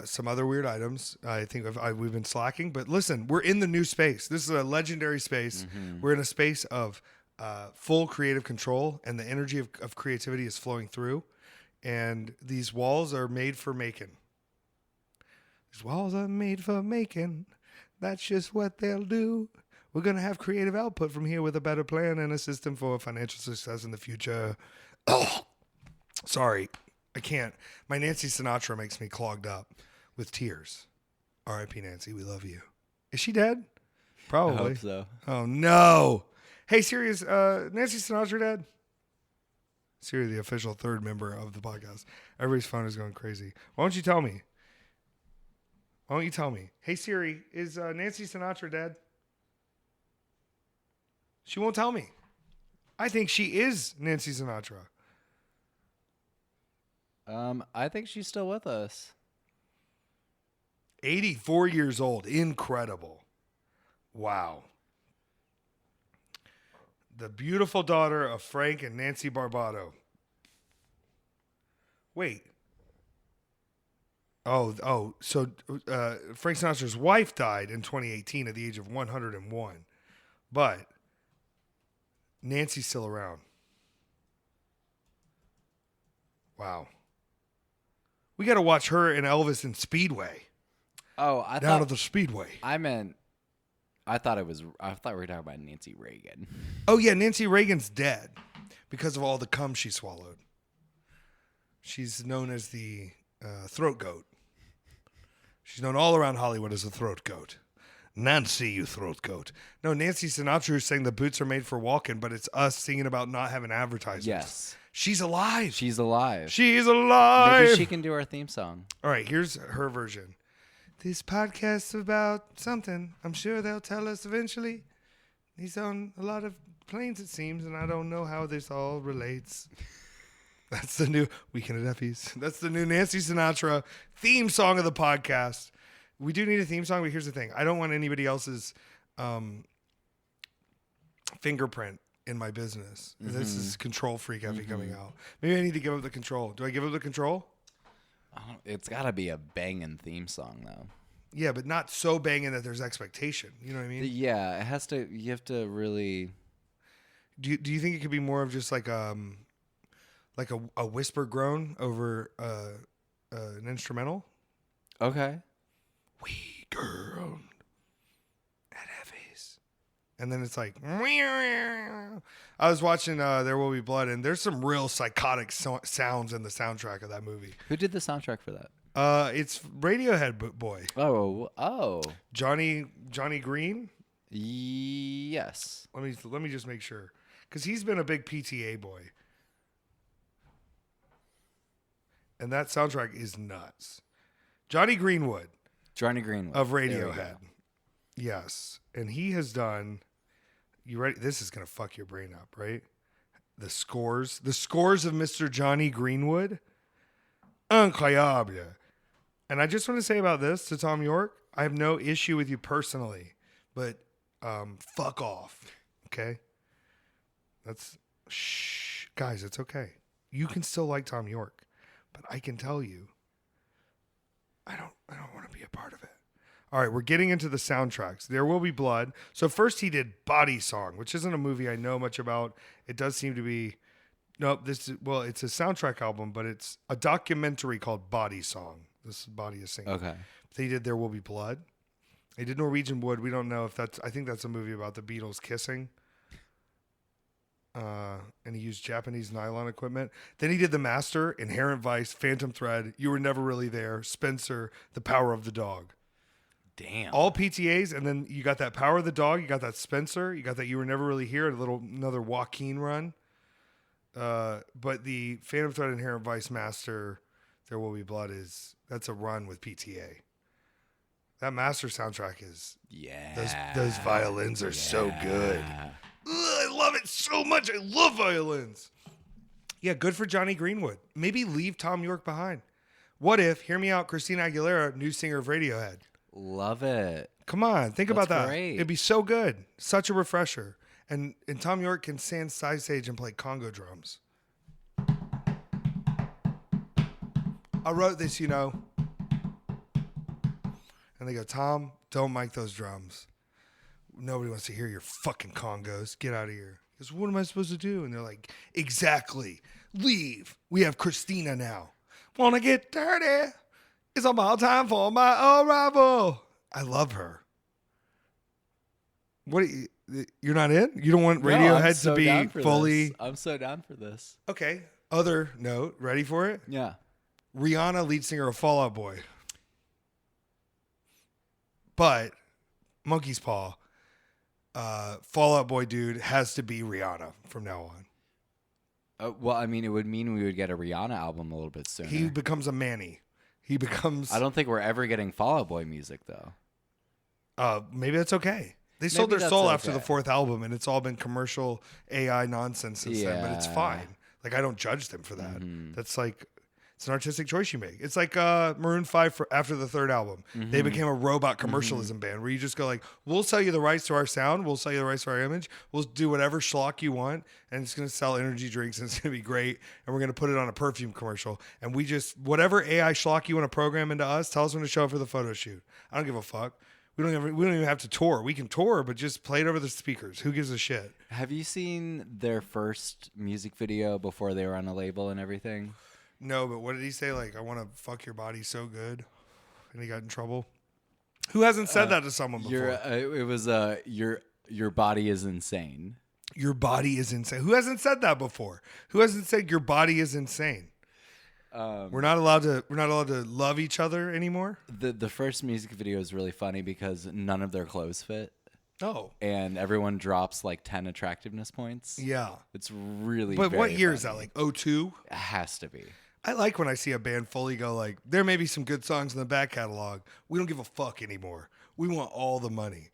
some other weird items. I think we've been slacking, but listen, we're in the new space. This is a legendary space. Mm-hmm. We're in a space of full creative control, and the energy of creativity is flowing through. And these walls are made for making. These walls are made for making. That's just what they'll do. We're going to have creative output from here with a better plan and a system for financial success in the future. Oh, sorry. I can't. My Nancy Sinatra makes me clogged up with tears. R.I.P. Nancy, we love you. Is she dead? Probably. I hope so. Oh, no. Hey, Siri, is Nancy Sinatra dead? Siri, the official third member of the podcast. Everybody's phone is going crazy. Why don't you tell me? Why don't you tell me? Hey, Siri, is Nancy Sinatra dead? She won't tell me. I think she is Nancy Sinatra. I think she's still with us. 84 years old. Incredible. Wow. The beautiful daughter of Frank and Nancy Barbado. Wait. So Frank Sinatra's wife died in 2018 at the age of 101. But Nancy's still around. Wow. We got to watch her and Elvis in Speedway. Oh, I Down thought at the Speedway. I thought we were talking about Nancy Reagan. Oh, yeah, Nancy Reagan's dead because of all the cum she swallowed. She's known as the throat goat. She's known all around Hollywood as a throat goat. Nancy, you throat goat. No, Nancy Sinatra is saying the boots are made for walking, but it's us singing about not having advertisements. Yes. She's alive. She's alive. She's alive. Maybe she can do our theme song. All right, here's her version. This podcast's about something. I'm sure they'll tell us eventually. He's on a lot of planes, it seems, and I don't know how this all relates. That's the new Weekend at Effys. That's the new Nancy Sinatra theme song of the podcast. We do need a theme song, but here's the thing. I don't want anybody else's fingerprint in my business. Mm-hmm. This is Control Freak Effy coming out. Maybe I need to give up the control. Do I give up the control? It's got to be a banging theme song, though. Yeah, but not so banging that there's expectation. You know what I mean? Yeah, it has to. You have to really. Do you think it could be more of just like a whisper groan over an instrumental? Okay. Weekend at Effys. And then it's like, I was watching There Will Be Blood, and there's some real psychotic sounds in the soundtrack of that movie. Who did the soundtrack for that? It's Radiohead boy. Oh. Johnny Green? Yes. Let me just make sure. Because he's been a big PTA boy. And that soundtrack is nuts. Johnny Greenwood. Of Radiohead. Yes. And he has done, you ready? This is going to fuck your brain up, right? The scores of Mr. Johnny Greenwood. Incroyable. And I just want to say about this to Tom York, I have no issue with you personally, but fuck off. Okay? Guys, it's okay. You can still like Tom York, but I can tell you, I don't want to be a part of it. All right, we're getting into the soundtracks. There Will Be Blood. So first he did Body Song, which isn't a movie I know much about. It does seem to be, it's a soundtrack album, but it's a documentary called Body Song. This is Body is singing. Okay. They did There Will Be Blood. They did Norwegian Wood. We don't know if I think that's a movie about the Beatles kissing. And he used Japanese nylon equipment. Then he did The Master, Inherent Vice, Phantom Thread, You Were Never Really There, Spencer, The Power of the Dog. Damn. All PTAs, and then you got that Power of the Dog, you got that Spencer, you got that You Were Never Really Here, another Joaquin run. But the Phantom Thread, Inherent Vice, Master, There Will Be Blood that's a run with PTA. That Master soundtrack is those violins are so good. I love it so much. I love violins. Yeah, good for Johnny Greenwood. Maybe leave Tom York behind. What if, hear me out, Christina Aguilera, new singer of Radiohead. Love it. Come on, think about that. Great. It'd be so good. Such a refresher. And Tom York can stand side stage and play Congo drums. I wrote this, And they go, Tom, don't mic those drums. Nobody wants to hear your fucking congos. Get out of here. He goes, what am I supposed to do? And they're like, exactly. Leave. We have Christina now. Wanna get dirty? It's about time for my arrival. I love her. What? You're not in? You don't want Radiohead to be fully? I'm so down for this. Okay. Other note. Ready for it? Yeah. Rihanna, lead singer of Fall Out Boy. But Monkey's Paw, Fall Out Boy dude has to be Rihanna from now on. Well, I mean, it would mean we would get a Rihanna album a little bit sooner. He becomes a Manny. He becomes. I don't think we're ever getting Fall Out Boy music though. Maybe that's okay. They sold their soul after the 4th album, and it's all been commercial AI nonsense since then. But it's fine. Like, I don't judge them for that. Mm-hmm. That's like, it's an artistic choice you make. It's like Maroon 5 after the 3rd album. Mm-hmm. They became a robot commercialism band where you just go like, we'll sell you the rights to our sound. We'll sell you the rights to our image. We'll do whatever schlock you want. And it's going to sell energy drinks, and it's going to be great. And we're going to put it on a perfume commercial. And we just, whatever AI schlock you want to program into us, tell us when to show up for the photo shoot. I don't give a fuck. We don't even have to tour. We can tour, but just play it over the speakers. Who gives a shit? Have you seen their first music video before they were on a label and everything? No, but what did he say? Like, I want to fuck your body so good, and he got in trouble. Who hasn't said that to someone before? It was your body is insane. Your body is insane. Who hasn't said that before? Who hasn't said your body is insane? We're not allowed to love each other anymore. The first music video is really funny because none of their clothes fit. Oh. And everyone drops like 10 attractiveness points. Yeah. It's really But what year funny. Is that? Like 02? It has to be. I like when I see a band fully go like, there may be some good songs in the back catalog. We don't give a fuck anymore. We want all the money.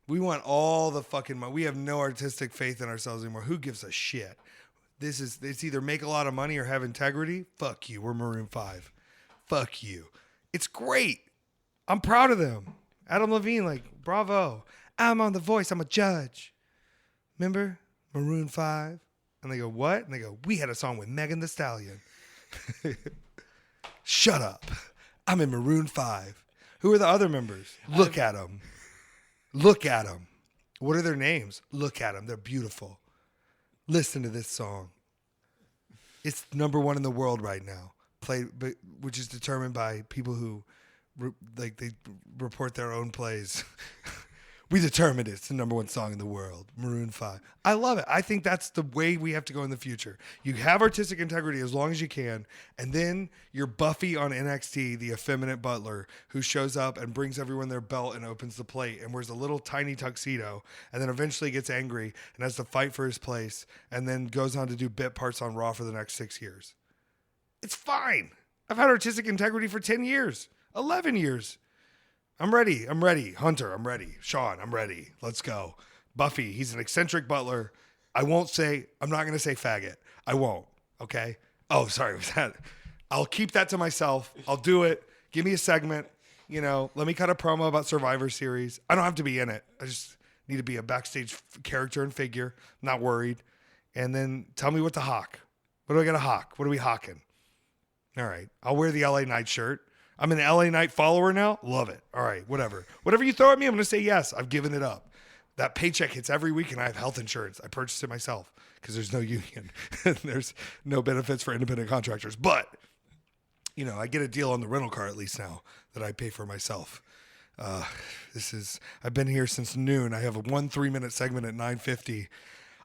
We want all the fucking money. We have no artistic faith in ourselves anymore. Who gives a shit? It's either make a lot of money or have integrity. Fuck you. We're Maroon 5. Fuck you. It's great. I'm proud of them. Adam Levine, like, bravo. I'm on The Voice. I'm a judge. Remember? Maroon 5. And they go, what? And they go, we had a song with Megan Thee Stallion. Shut up. I'm in Maroon 5. Who are the other members? Look at them. Look at them. What are their names? Look at them. They're beautiful. Listen to this song. It's number 1 in the world right now. Which is determined by people who they report their own plays. We determined it's the number 1 song in the world. Maroon 5. I love it. I think that's the way we have to go in the future. You have artistic integrity as long as you can, and then you're Buffy on NXT, the effeminate butler who shows up and brings everyone their belt and opens the plate and wears a little tiny tuxedo and then eventually gets angry and has to fight for his place and then goes on to do bit parts on Raw for the next 6 years. It's fine. I've had artistic integrity for 10 years, 11 years. I'm ready. Hunter, I'm ready. Sean, I'm ready. Let's go. Buffy, he's an eccentric butler. I'm not going to say faggot. I won't. Okay? Oh, sorry. Was that? I'll keep that to myself. I'll do it. Give me a segment. Let me cut a promo about Survivor Series. I don't have to be in it. I just need to be a backstage character and figure. I'm not worried. And then tell me what to hawk. What do I got to hawk? What are we hawking? All right. I'll wear the LA Knight shirt. I'm an LA Knight follower now. Love it. All right, whatever. Whatever you throw at me, I'm going to say yes. I've given it up. That paycheck hits every week, and I have health insurance. I purchased it myself because there's no union. There's no benefits for independent contractors. But, I get a deal on the rental car at least now that I pay for myself. I've been here since noon. I have a 3-minute segment at 9:50.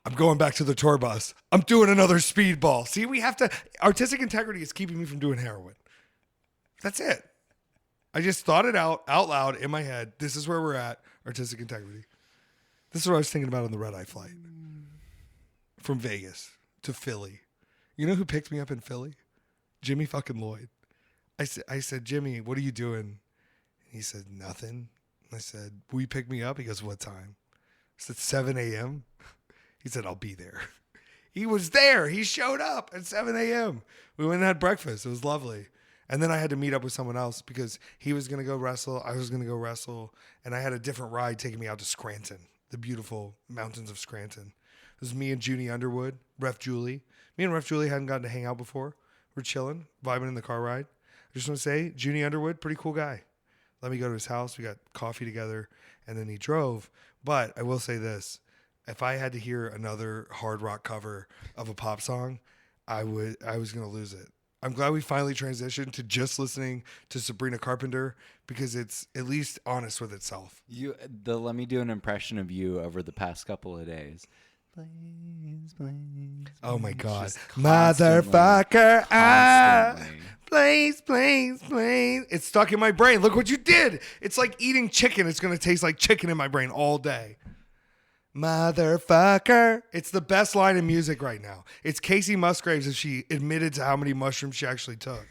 I'm going back to the tour bus. I'm doing another speedball. See, artistic integrity is keeping me from doing heroin. That's it. I just thought it out loud in my head. This is where we're at. Artistic integrity. This is what I was thinking about on the red-eye flight. From Vegas to Philly. You know who picked me up in Philly? Jimmy fucking Lloyd. I said, Jimmy, what are you doing? He said, nothing. I said, will you pick me up? He goes, what time? I said, 7 a.m. He said, I'll be there. He was there. He showed up at 7 a.m. We went and had breakfast. It was lovely. And then I had to meet up with someone else because he was going to go wrestle. I was going to go wrestle. And I had a different ride taking me out to Scranton, the beautiful mountains of Scranton. It was me and Junie Underwood, Ref Julie. Me and Ref Julie hadn't gotten to hang out before. We're chilling, vibing in the car ride. I just want to say, Junie Underwood, pretty cool guy. Let me go to his house. We got coffee together. And then he drove. But I will say this. if I had to hear another hard rock cover of a pop song, I was going to lose it. I'm glad we finally transitioned to just listening to Sabrina Carpenter because it's at least honest with itself. Let me do an impression of you over the past couple of days. Please, please. Oh my God. Just constantly, Motherfucker. constantly. Please. It's stuck in my brain. Look what you did. It's like eating chicken. It's going to taste like chicken in my brain all day. Motherfucker. It's the best line in music right now. It's Casey Musgraves if she admitted to how many mushrooms she actually took.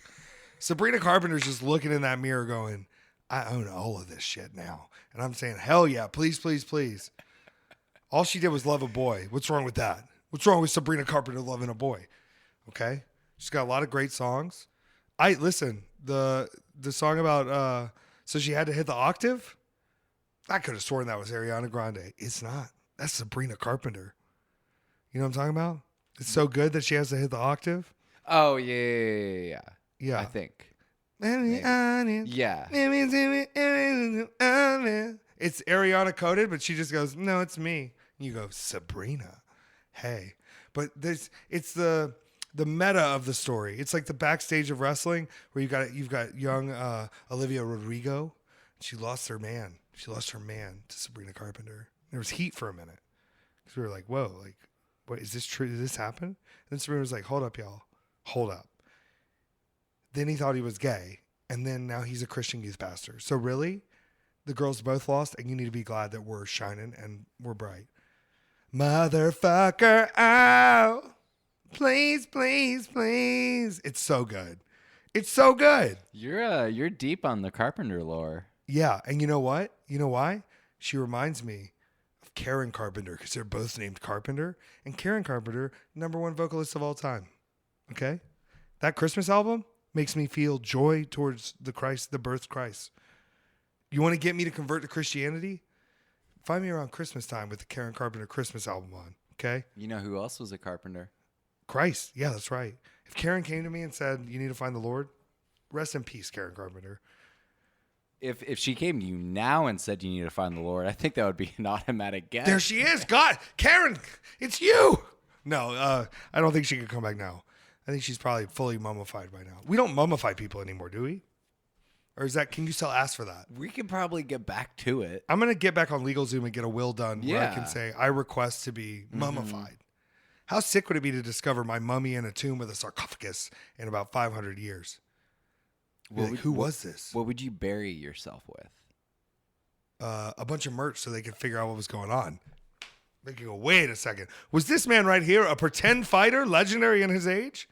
Sabrina Carpenter's just looking in that mirror going, I own all of this shit now. And I'm saying, hell yeah, please, please, please. All she did was love a boy. What's wrong with that? What's wrong with Sabrina Carpenter loving a boy? Okay? She's got a lot of great songs. Listen, the song about, so she had to hit the octave? I could have sworn that was Ariana Grande. It's not. That's Sabrina Carpenter. You know what I'm talking about? It's so good that she has to hit the octave. Oh, yeah. Yeah. I think. Maybe. Yeah. It's Ariana coded, but she just goes, no, it's me. And you go, Sabrina. Hey. But it's the meta of the story. It's like the backstage of wrestling where you've got young Olivia Rodrigo. She lost her man. She lost her man to Sabrina Carpenter. There was heat for a minute. Because we were like, whoa, like, what, is this true? Did this happen? And then Sabrina was like, hold up, y'all. Hold up. Then he thought he was gay. And then now he's a Christian youth pastor. So really, the girls both lost, and you need to be glad that we're shining and we're bright. Motherfucker, ow. Please. It's so good. It's so good. You're deep on the Carpenter lore. Yeah, and you know what? You know why? She reminds me of Karen Carpenter because they're both named Carpenter. And Karen Carpenter, #1 vocalist of all time. Okay? That Christmas album makes me feel joy towards the birth Christ. You want to get me to convert to Christianity? Find me around Christmas time with the Karen Carpenter Christmas album on. Okay? You know who else was a carpenter? Christ. Yeah, that's right. If Karen came to me and said, you need to find the Lord, rest in peace, Karen Carpenter. If she came to you now and said you need to find the Lord, I think that would be an automatic guess. There she is. God, Karen, it's you. No, I don't think she could come back now. I think she's probably fully mummified by now. We don't mummify people anymore, do we? Or can you still ask for that? We could probably get back to it. I'm going to get back on LegalZoom and get a will done where I Yeah. can say, I request to be mummified. How sick would it be to discover my mummy in a tomb with a sarcophagus in about 500 years? Who was this? What would you bury yourself with? A bunch of merch so they could figure out what was going on. They could go, wait a second. Was this man right here a pretend fighter, legendary in his age?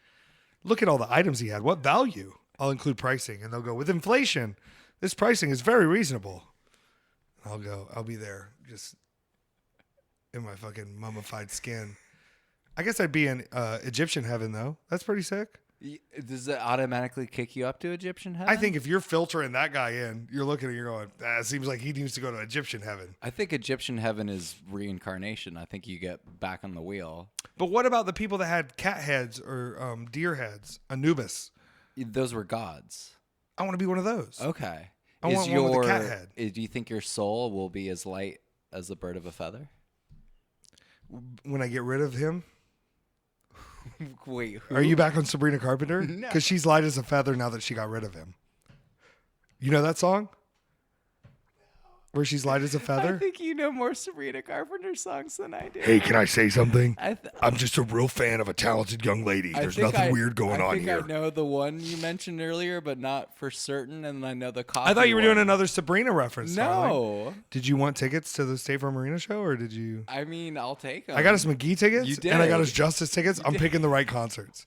Look at all the items he had. What value? I'll include pricing. And they'll go, with inflation, this pricing is very reasonable. I'll go, I'll be there just in my fucking mummified skin. I guess I'd be in Egyptian heaven, though. That's pretty sick. Does it automatically kick you up to Egyptian heaven? I think if you're filtering that guy in, you're looking and you're going, it seems like he needs to go to Egyptian heaven. I think Egyptian heaven is reincarnation. I think you get back on the wheel. But what about the people that had cat heads or deer heads? Anubis. Those were gods. I want to be one of those. Okay. I want one with a cat head. Do you think your soul will be as light as the bird of a feather? When I get rid of him? Wait, who? Are you back on Sabrina Carpenter? No. Because she's light as a feather now that she got rid of him. You know that song? Where she's light as a feather? I think you know more Sabrina Carpenter songs than I do. Hey, can I say something? I'm I'm just a real fan of a talented young lady. There's nothing weird going on here. I know the one you mentioned earlier, but not for certain, and I know the coffee I thought you were one. doing another Sabrina reference. Darling. No. Did you want tickets to the State Farm Arena show, or did you? I mean, I'll take them. I got us McGee tickets, You did. and I got us Justice tickets. I'm picking the right concerts.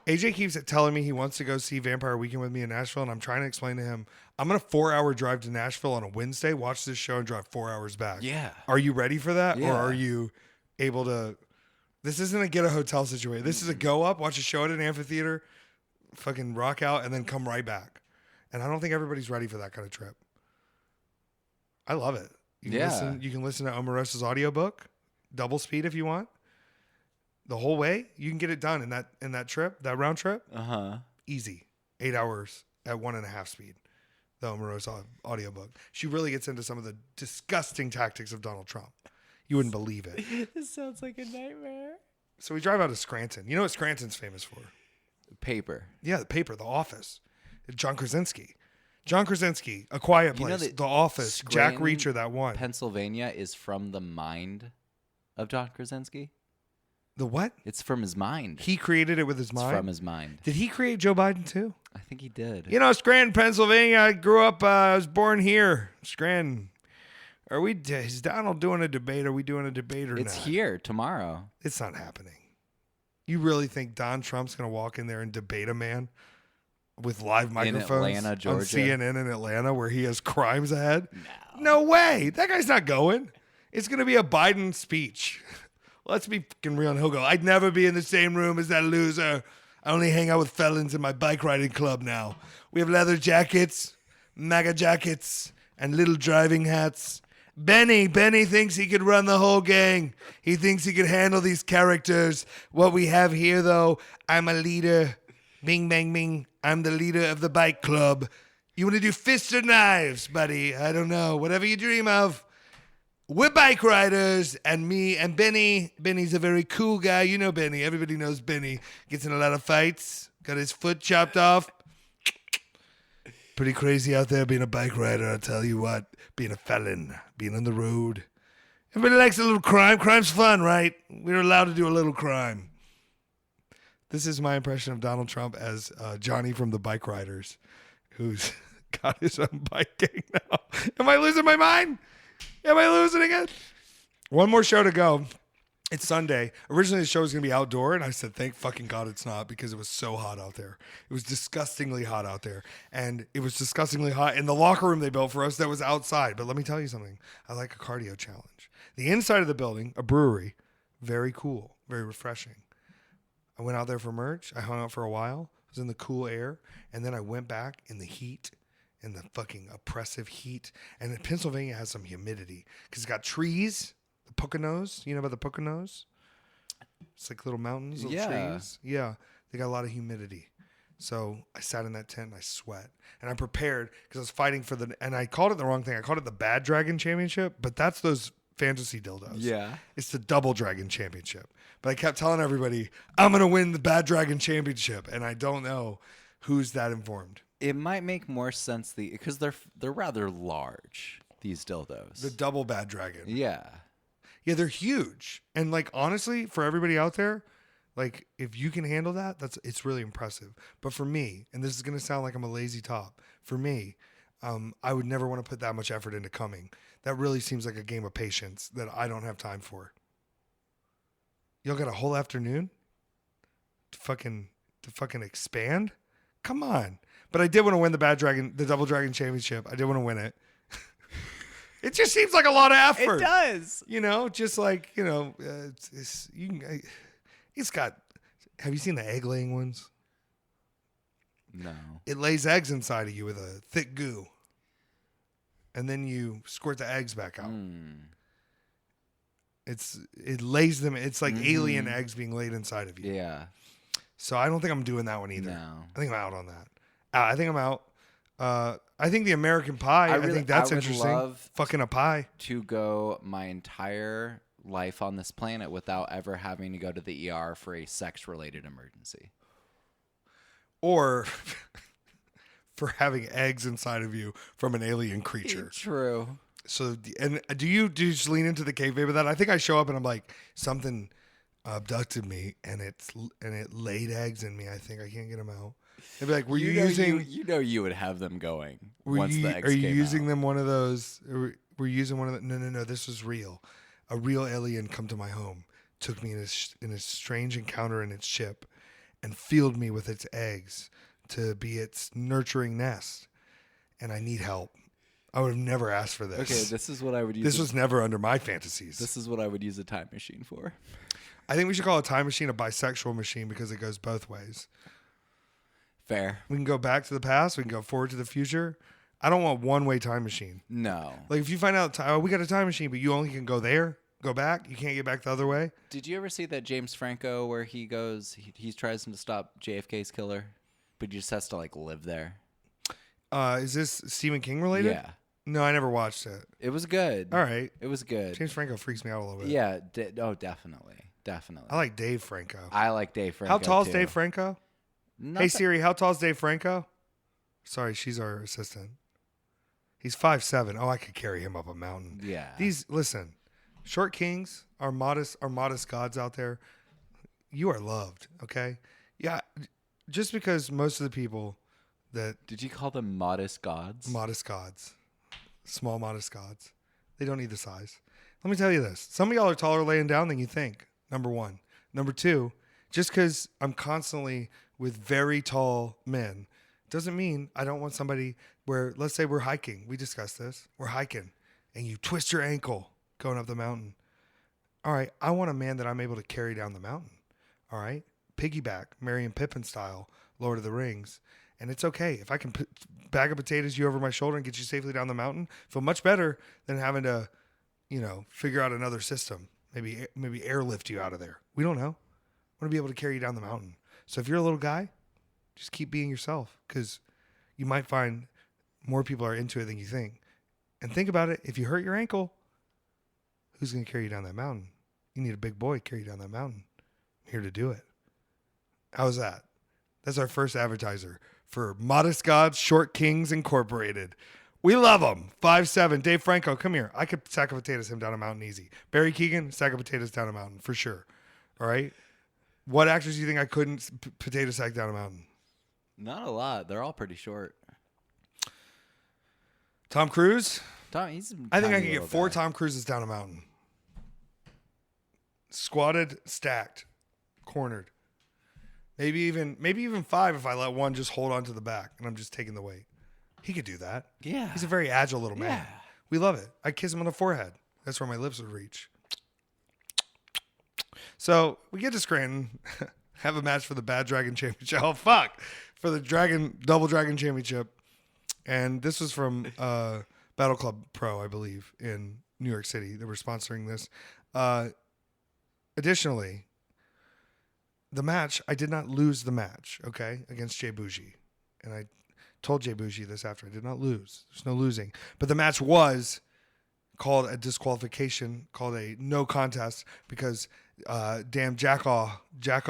AJ keeps telling me he wants to go see Vampire Weekend with me in Nashville, and I'm trying to explain to him, I'm going to 4-hour drive to Nashville on a Wednesday, watch this show, and drive 4 hours back. Yeah. Are you ready for that? Yeah. Or are you able to... This isn't a get a hotel situation. This is a go up, watch a show at an amphitheater, fucking rock out, and then come right back. And I don't think everybody's ready for that kind of trip. I love it. You can listen to Omarosa's audiobook, double speed if you want. The whole way, you can get it done in that trip, that round trip. Easy. 8 hours at 1.5 speed. The Omarosa audiobook. She really gets into some of the disgusting tactics of Donald Trump. You wouldn't believe it. This sounds like a nightmare. So we drive out to Scranton. You know what Scranton's famous for? Paper. Yeah, the paper, The Office. John Krasinski. John Krasinski, A Quiet Place, The Office, Jack Scranton, Reacher, that one. Pennsylvania is from the mind of John Krasinski. The what? It's from his mind. He created it with his mind? It's from his mind. Did he create Joe Biden too? I think he did. You know, Scranton, Pennsylvania. I grew up, I was born here. Scranton. Is Donald doing a debate? Are we doing a debate or not? It's here tomorrow. It's not happening. You really think Don Trump's going to walk in there and debate a man with live microphones in Atlanta, Georgia, on CNN in Atlanta where he has crimes ahead? No. No way. That guy's not going. It's going to be a Biden speech. Let's be fucking real. And he'll go, I'd never be in the same room as that loser. I only hang out with felons in my bike riding club now. We have leather jackets, MAGA jackets, and little driving hats. Benny thinks he could run the whole gang. He thinks he could handle these characters. What we have here, though, I'm a leader. Bing, bang, bing. I'm the leader of the bike club. You want to do fists or knives, buddy? I don't know. Whatever you dream of. We're bike riders, and me and Benny. Benny's a very cool guy. You know Benny. Everybody knows Benny. Gets in a lot of fights. Got his foot chopped off. Pretty crazy out there being a bike rider, I'll tell you what. Being a felon, being on the road. Everybody likes a little crime. Crime's fun, right? We're allowed to do a little crime. This is my impression of Donald Trump as Johnny from the Bike Riders, who's got his own bike gang now. Am I losing my mind? Am I losing again? One more show to go. It's Sunday. Originally, the show was going to be outdoor, and I said, thank fucking God it's not, because it was so hot out there. It was disgustingly hot out there. And it was disgustingly hot in the locker room they built for us that was outside. But let me tell you something. I like a cardio challenge. The inside of the building, a brewery, very cool, very refreshing. I went out there for merch. I hung out for a while. I was in the cool air. And then I went back in the heat, in the fucking oppressive heat. And Pennsylvania has some humidity because it's got trees. The Poconos, you know about the Poconos? It's like little mountains, little trees. Yeah, they got a lot of humidity. So I sat in that tent and I sweat. And I'm prepared because I was fighting for and I called it the wrong thing. I called it the Bad Dragon Championship, but that's those fantasy dildos. Yeah. It's the Double Dragon Championship. But I kept telling everybody, I'm going to win the Bad Dragon Championship. And I don't know who's that informed. It might make more sense because they're rather large, these dildos. The Double Bad Dragon. Yeah. Yeah, they're huge. And like honestly, for everybody out there, like if you can handle that, it's really impressive. But for me, and this is gonna sound like I'm a lazy top, for me, I would never want to put that much effort into coming. That really seems like a game of patience that I don't have time for. Y'all got a whole afternoon to fucking expand? Come on. But I did want to win the Double Dragon Championship. I did want to win it. It just seems like a lot of effort. It does. You know, just like, you know, it's got, have you seen the egg laying ones? No. It lays eggs inside of you with a thick goo. And then you squirt the eggs back out. It lays them, it's like alien eggs being laid inside of you. Yeah. So I don't think I'm doing that one either. No. I think I'm out on that. I think I'm out. I think the American Pie, I think that's interesting. Love fucking a pie. To go my entire life on this planet without ever having to go to the ER for a sex-related emergency. Or for having eggs inside of you from an alien creature. True. So, and do you just lean into the kayfabe of that? I think I show up and I'm like, something abducted me and it laid eggs in me. I think I can't get them out. They'd be like, "Were you using?" You would have them going once the eggs Are you came using out. them one of those? Were you using one of the? No. This was real. A real alien come to my home, took me in a strange encounter in its ship, and filled me with its eggs to be its nurturing nest. And I need help. I would have never asked for this. Okay, this is what I would use. This was never under my fantasies. This is what I would use a time machine for. I think we should call a time machine a bisexual machine because it goes both ways. Fair. We can go back to the past. We can go forward to the future. I don't want one-way time machine. No. Like if you find out, we got a time machine, but you only can go there, go back. You can't get back the other way. Did you ever see that James Franco where he goes, he tries to stop JFK's killer, but he just has to like live there? Is this Stephen King related? Yeah. No, I never watched it. It was good. All right. It was good. James Franco freaks me out a little bit. Yeah. Definitely. I like Dave Franco. I like Dave Franco. How tall is too. Dave Franco? Hey Siri, how tall is Dave Franco? Sorry, she's our assistant. He's 5'7". Oh, I could carry him up a mountain. Yeah. Listen, short kings are modest gods out there. You are loved, okay? Yeah, just because most of the people that Did you call them modest gods? modest gods, small modest gods, they don't need the size. Let me tell you this: some of y'all are taller laying down than you think. Number one. Number two, just because I'm constantly with very tall men doesn't mean I don't want somebody where, let's say we're hiking. We discussed this. We're hiking and you twist your ankle going up the mountain. All right. I want a man that I'm able to carry down the mountain. All right. Piggyback, Merry and Pippin style, Lord of the Rings. And it's okay. If I can put bag of potatoes you over my shoulder and get you safely down the mountain, feel much better than having to, figure out another system. Maybe airlift you out of there. We don't know. I want to be able to carry you down the mountain. So if you're a little guy, just keep being yourself, because you might find more people are into it than you think. And think about it. If you hurt your ankle, who's going to carry you down that mountain? You need a big boy to carry you down that mountain. I'm here to do it. How's that? That's our first advertiser for Modest Gods, Short Kings Incorporated. We love them. 5'7". Dave Franco, come here. I could sack of potatoes him down a mountain easy. Barry Keoghan, sack of potatoes down a mountain for sure. All right? What actors do you think I couldn't potato sack down a mountain? Not a lot. They're all pretty short. Tom Cruise? He's I think I could get 4 Tom Cruises down a mountain. Squatted, stacked, cornered. Maybe even 5 if I let one just hold on to the back and I'm just taking the weight. He could do that. Yeah. He's a very agile little man. Yeah. We love it. I kiss him on the forehead. That's where my lips would reach. So we get to Scranton, have a match for the Bad Dragon Championship. Oh, fuck. For the Double Dragon Championship. And this was from Battle Club Pro, I believe, in New York City. They were sponsoring this. Additionally, the match, I did not lose the match, okay, against Jay Bougie. And I told Jay Bougie this after. I did not lose. There's no losing. But the match was called a disqualification, called a no contest, because damn Jocko, damn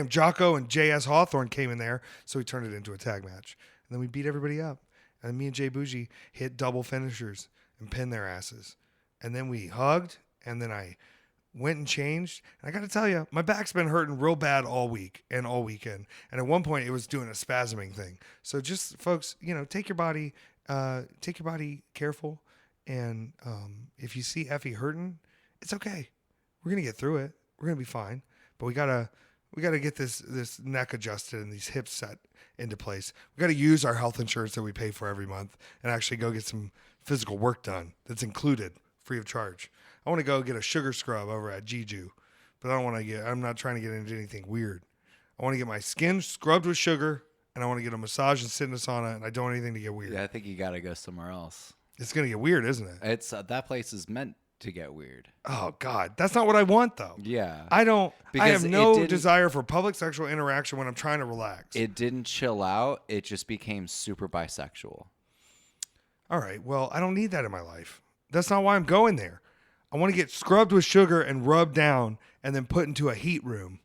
Jocko and J.S. Hawthorne came in there, so we turned it into a tag match. And then we beat everybody up. And then me and Jay Bougie hit double finishers and pinned their asses. And then we hugged, and then I went and changed. And I got to tell you, my back's been hurting real bad all week and all weekend. And at one point, it was doing a spasming thing. So just, folks, take your body careful. And if you see Effy hurting, it's okay. We're gonna get through it. We're gonna be fine. But we gotta get this neck adjusted and these hips set into place. We gotta use our health insurance that we pay for every month and actually go get some physical work done that's included, free of charge. I want to go get a sugar scrub over at Jiju, but I'm not trying to get into anything weird. I want to get my skin scrubbed with sugar, and I want to get a massage and sit in a sauna, and I don't want anything to get weird. Yeah, I think you got to go somewhere else. It's going to get weird, isn't it? It's that place is meant to get weird. Oh, God. That's not what I want, though. Yeah. I have no it desire for public sexual interaction when I'm trying to relax. It didn't chill out. It just became super bisexual. All right. Well, I don't need that in my life. That's not why I'm going there. I want to get scrubbed with sugar and rubbed down and then put into a heat room.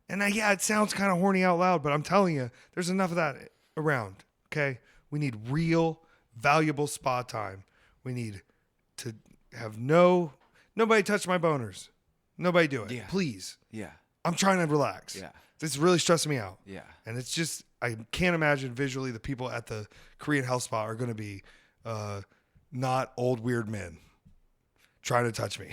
And it sounds kind of horny out loud, but I'm telling you, there's enough of that around, okay? We need real, valuable spa time. We need to have nobody touch my boners. Nobody do it. Yeah. Please. Yeah. I'm trying to relax. Yeah. This is really stressing me out. Yeah. And it's just, I can't imagine visually the people at the Korean health spa are going to be not old, weird men trying to touch me.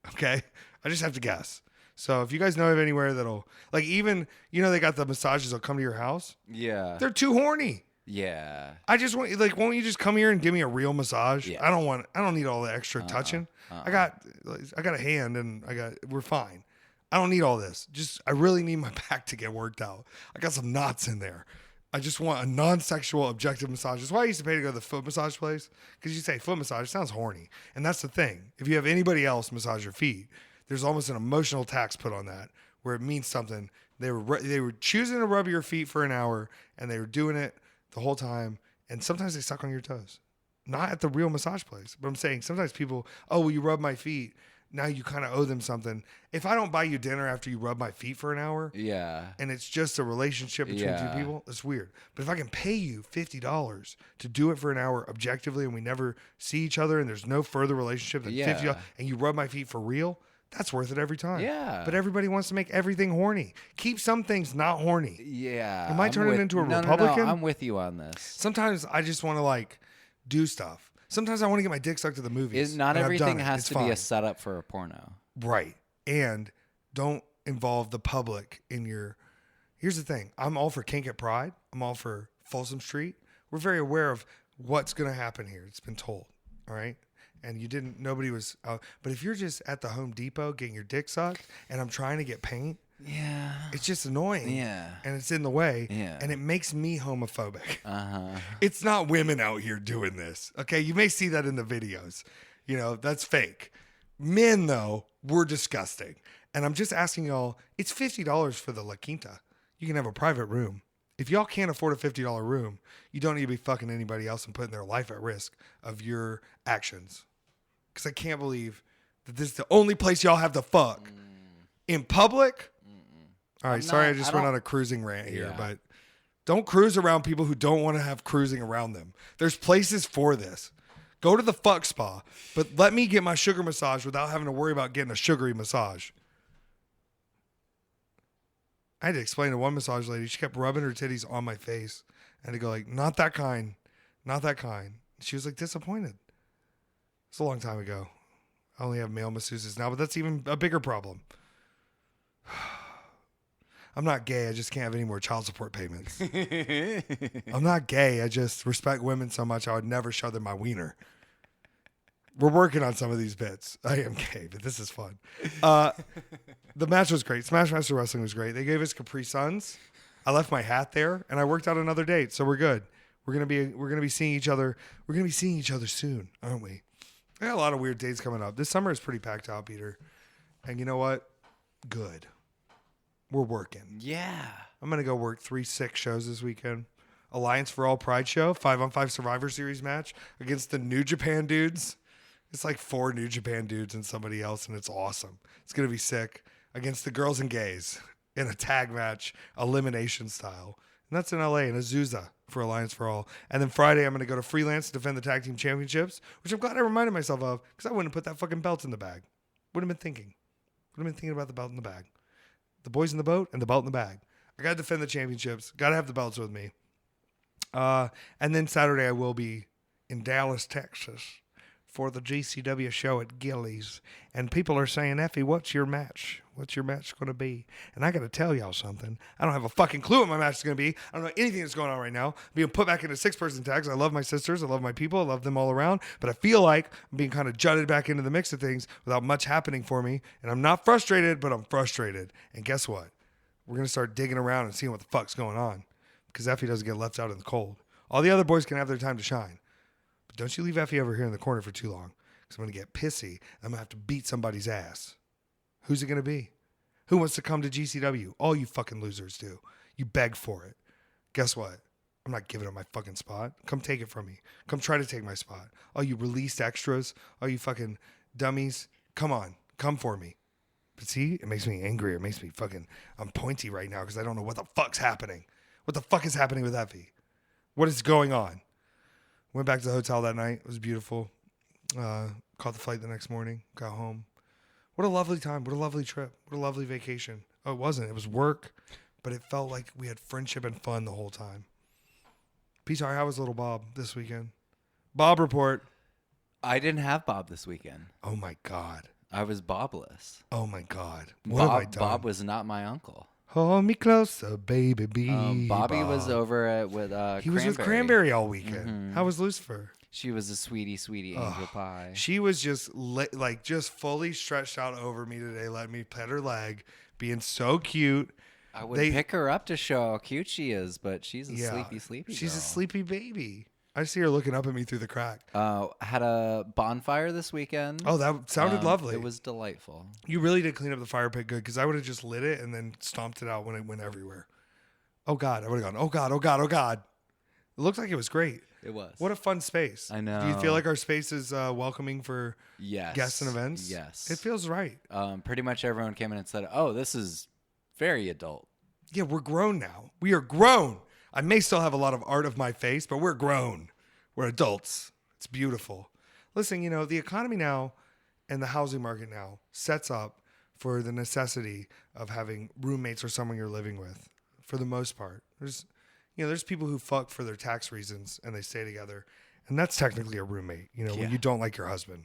Okay? I just have to guess. So if you guys know of anywhere that'll, like, even, they got the massages that'll come to your house. Yeah. They're too horny. Yeah. I just want, won't you just come here and give me a real massage? Yeah. I don't need all the extra touching. I got a hand and we're fine. I don't need all this. I really need my back to get worked out. I got some knots in there. I just want a non-sexual objective massage. That's why I used to pay to go to the foot massage place. Because you say foot massage, it sounds horny. And that's the thing. If you have anybody else massage your feet, there's almost an emotional tax put on that where it means something. They were choosing to rub your feet for an hour and they were doing it the whole time. And sometimes they suck on your toes. Not at the real massage place. But I'm saying sometimes people, oh, will you rub my feet? Now you kind of owe them something. If I don't buy you dinner after you rub my feet for an hour, and it's just a relationship between two people, it's weird. But if I can pay you $50 to do it for an hour objectively and we never see each other and there's no further relationship than $50 and you rub my feet for real, that's worth it every time. Yeah. But everybody wants to make everything horny. Keep some things not horny. Yeah. Am I turning into a Republican? No, I'm with you on this. Sometimes I just want to like do stuff. Sometimes I want to get my dick sucked to the movies. Not everything has to be a setup for a porno. Right. And don't involve the public in your... Here's the thing. I'm all for Kink at Pride. I'm all for Folsom Street. We're very aware of what's going to happen here. It's been told. All right? And nobody was out. But if you're just at the Home Depot getting your dick sucked and I'm trying to get paint, it's just annoying. Yeah. And it's in the way. Yeah. And it makes me homophobic. Uh-huh. It's not women out here doing this. Okay. You may see that in the videos. That's fake. Men, though, we're disgusting. And I'm just asking y'all, it's $50 for the La Quinta. You can have a private room. If y'all can't afford a $50 room, you don't need to be fucking anybody else and putting their life at risk of your actions. Because I can't believe that this is the only place y'all have to fuck. In public? All right, sorry I just went on a cruising rant here, but don't cruise around people who don't want to have cruising around them. There's places for this. Go to the fuck spa, but let me get my sugar massage without having to worry about getting a sugary massage. I had to explain to one massage lady. She kept rubbing her titties on my face. I had to go like, not that kind. Not that kind. She was like disappointed. It's a long time ago. I only have male masseuses now, but that's even a bigger problem. I'm not gay. I just can't have any more child support payments. I'm not gay. I just respect women so much I would never show them my wiener. We're working on some of these bits. I am gay, but this is fun. The match was great. Smash Master Wrestling was great. They gave us Capri Suns. I left my hat there, and I worked out another date, so we're good. We're gonna be seeing each other. We're gonna be seeing each other soon, aren't we? I got a lot of weird dates coming up. This summer is pretty packed out, Peter. And you know what? Good. We're working. Yeah. I'm going to go work 3 6 shows this weekend. Alliance for All Pride show, 5-on-5 Survivor Series match against the New Japan dudes. It's like 4 New Japan dudes and somebody else, and it's awesome. It's going to be sick. Against the girls and gays in a tag match, elimination style. And that's in LA in Azusa for Alliance for All. And then Friday, I'm going to go to Freelance to defend the tag team championships, which I'm glad I reminded myself of because I wouldn't have put that fucking belt in the bag. Wouldn't have been thinking about the belt in the bag. The boys in the boat and the belt in the bag. I got to defend the championships. Got to have the belts with me. And then Saturday I will be in Dallas, Texas for the GCW show at Gillies. And people are saying, Effy, what's your match? What's your match going to be? And I got to tell y'all something. I don't have a fucking clue what my match is going to be. I don't know anything that's going on right now. I'm being put back into 6-person tags. I love my sisters. I love my people. I love them all around. But I feel like I'm being kind of jutted back into the mix of things without much happening for me. And I'm not frustrated, but I'm frustrated. And guess what? We're going to start digging around and seeing what the fuck's going on. Because Effy doesn't get left out in the cold. All the other boys can have their time to shine. But don't you leave Effy over here in the corner for too long. Because I'm going to get pissy. I'm going to have to beat somebody's ass. Who's it going to be? Who wants to come to GCW? All you fucking losers do. You beg for it. Guess what? I'm not giving up my fucking spot. Come take it from me. Come try to take my spot. All you released extras. All you fucking dummies. Come on. Come for me. But see, it makes me angry. It makes me fucking... I'm pointy right now because I don't know what the fuck's happening. What the fuck is happening with Effy? What is going on? Went back to the hotel that night. It was beautiful. Caught the flight the next morning. Got home. What a lovely time. What a lovely trip. What a lovely vacation. Oh, it wasn't. It was work, but it felt like we had friendship and fun the whole time. Petár, how was little Bob this weekend? Bob report. I didn't have Bob this weekend. Oh, my God. I was Bobless. Oh, my God. What have I done? Bob was not my uncle. Hold me closer, baby bee. Bobby Bob. was over with He was with Cranberry all weekend. Mm-hmm. How was Lucifer? She was a sweetie angel pie. She was just just fully stretched out over me today, letting me pet her leg, being so cute. I would pick her up to show how cute she is, but she's a sleepy She's girl. a sleepy baby. I see her looking up at me through the crack. Had a bonfire this weekend. Oh, that sounded lovely. It was delightful. You really did clean up the fire pit good because I would have just lit it and then stomped it out when it went everywhere. Oh, God. I would have gone, oh, God, oh, God, oh, God. It looked like it was great. It was. What a fun space. I know. Do you feel like our space is welcoming for Yes. guests and events? Yes. It feels right. Pretty much everyone came in and said, "Oh, this is very adult." Yeah, we're grown now. We are grown. I may still have a lot of art of my face, but we're grown. We're adults. It's beautiful. Listen, the economy now and the housing market now sets up for the necessity of having roommates or someone you're living with for the most part. There's people who fuck for their tax reasons and they stay together. And that's technically a roommate, when you don't like your husband.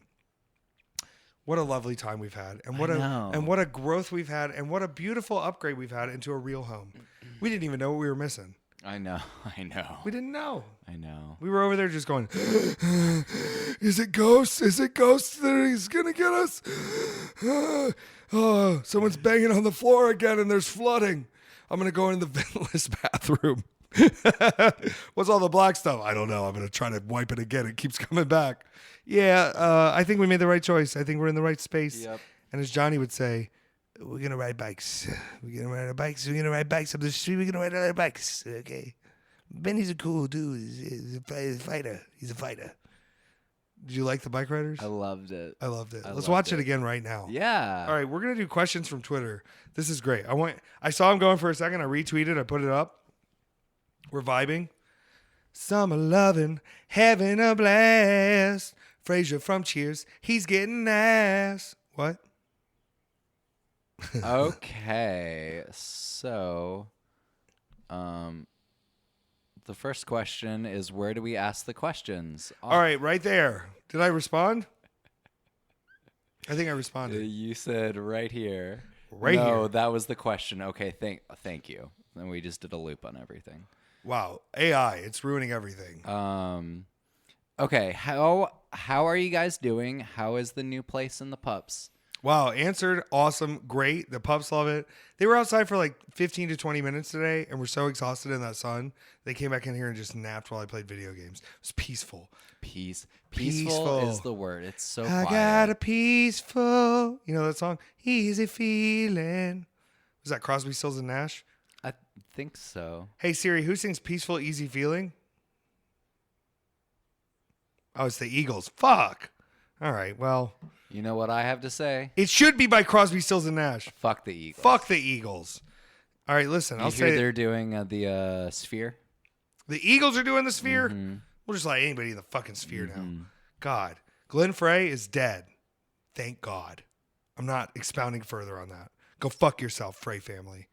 What a lovely time we've had. And what a growth we've had, and what a beautiful upgrade we've had into a real home. We didn't even know what we were missing. I know. We didn't know. I know. We were over there just going, is it ghosts? Is it ghosts that he's going to get us? Oh, someone's banging on the floor again and there's flooding. I'm going to go in the ventless bathroom. What's all the black stuff? I don't know. I'm going to try to wipe it again. It keeps coming back. Yeah, I think we made the right choice. I think we're in the right space. Yep. And as Johnny would say, we're going to ride bikes. We're going to ride our bikes. We're going to ride bikes up the street. We're going to ride our bikes. Okay. Benny's a cool dude. He's a fighter. He's a fighter. Did you like the bike riders? I loved it. Let's watch it again right now. Yeah. All right, we're going to do questions from Twitter. This is great. I saw him going for a second. I retweeted. I put it up. We're vibing. Summer loving, having a blast. Frasier from Cheers, he's getting ass. What? Okay, so, the first question is, where do we ask the questions? All right, right there. Did I respond? I think I responded. You said right here. Right here. No, that was the question. Okay, thank you. Then we just did a loop on everything. Wow, AI, it's ruining everything. Okay, how are you guys doing? How is the new place and the pups? Wow, answered. Awesome. Great. The pups love it. They were outside for like 15 to 20 minutes today and were so exhausted in that sun. They came back in here and just napped while I played video games. It was peaceful. Peaceful is the word. It's so quiet. I got a peaceful, you know that song? Easy feeling. Was that Crosby, Stills, and Nash? I think so. Hey, Siri, who sings Peaceful, Easy Feeling? Oh, it's the Eagles. Fuck. All right, well. You know what I have to say? It should be by Crosby, Stills, and Nash. Fuck the Eagles. Fuck the Eagles. All right, listen. I'll say they're doing the Sphere. The Eagles are doing the Sphere? Mm-hmm. We'll just let anybody in the fucking Sphere now. God. Glenn Frey is dead. Thank God. I'm not expounding further on that. Go fuck yourself, Frey family.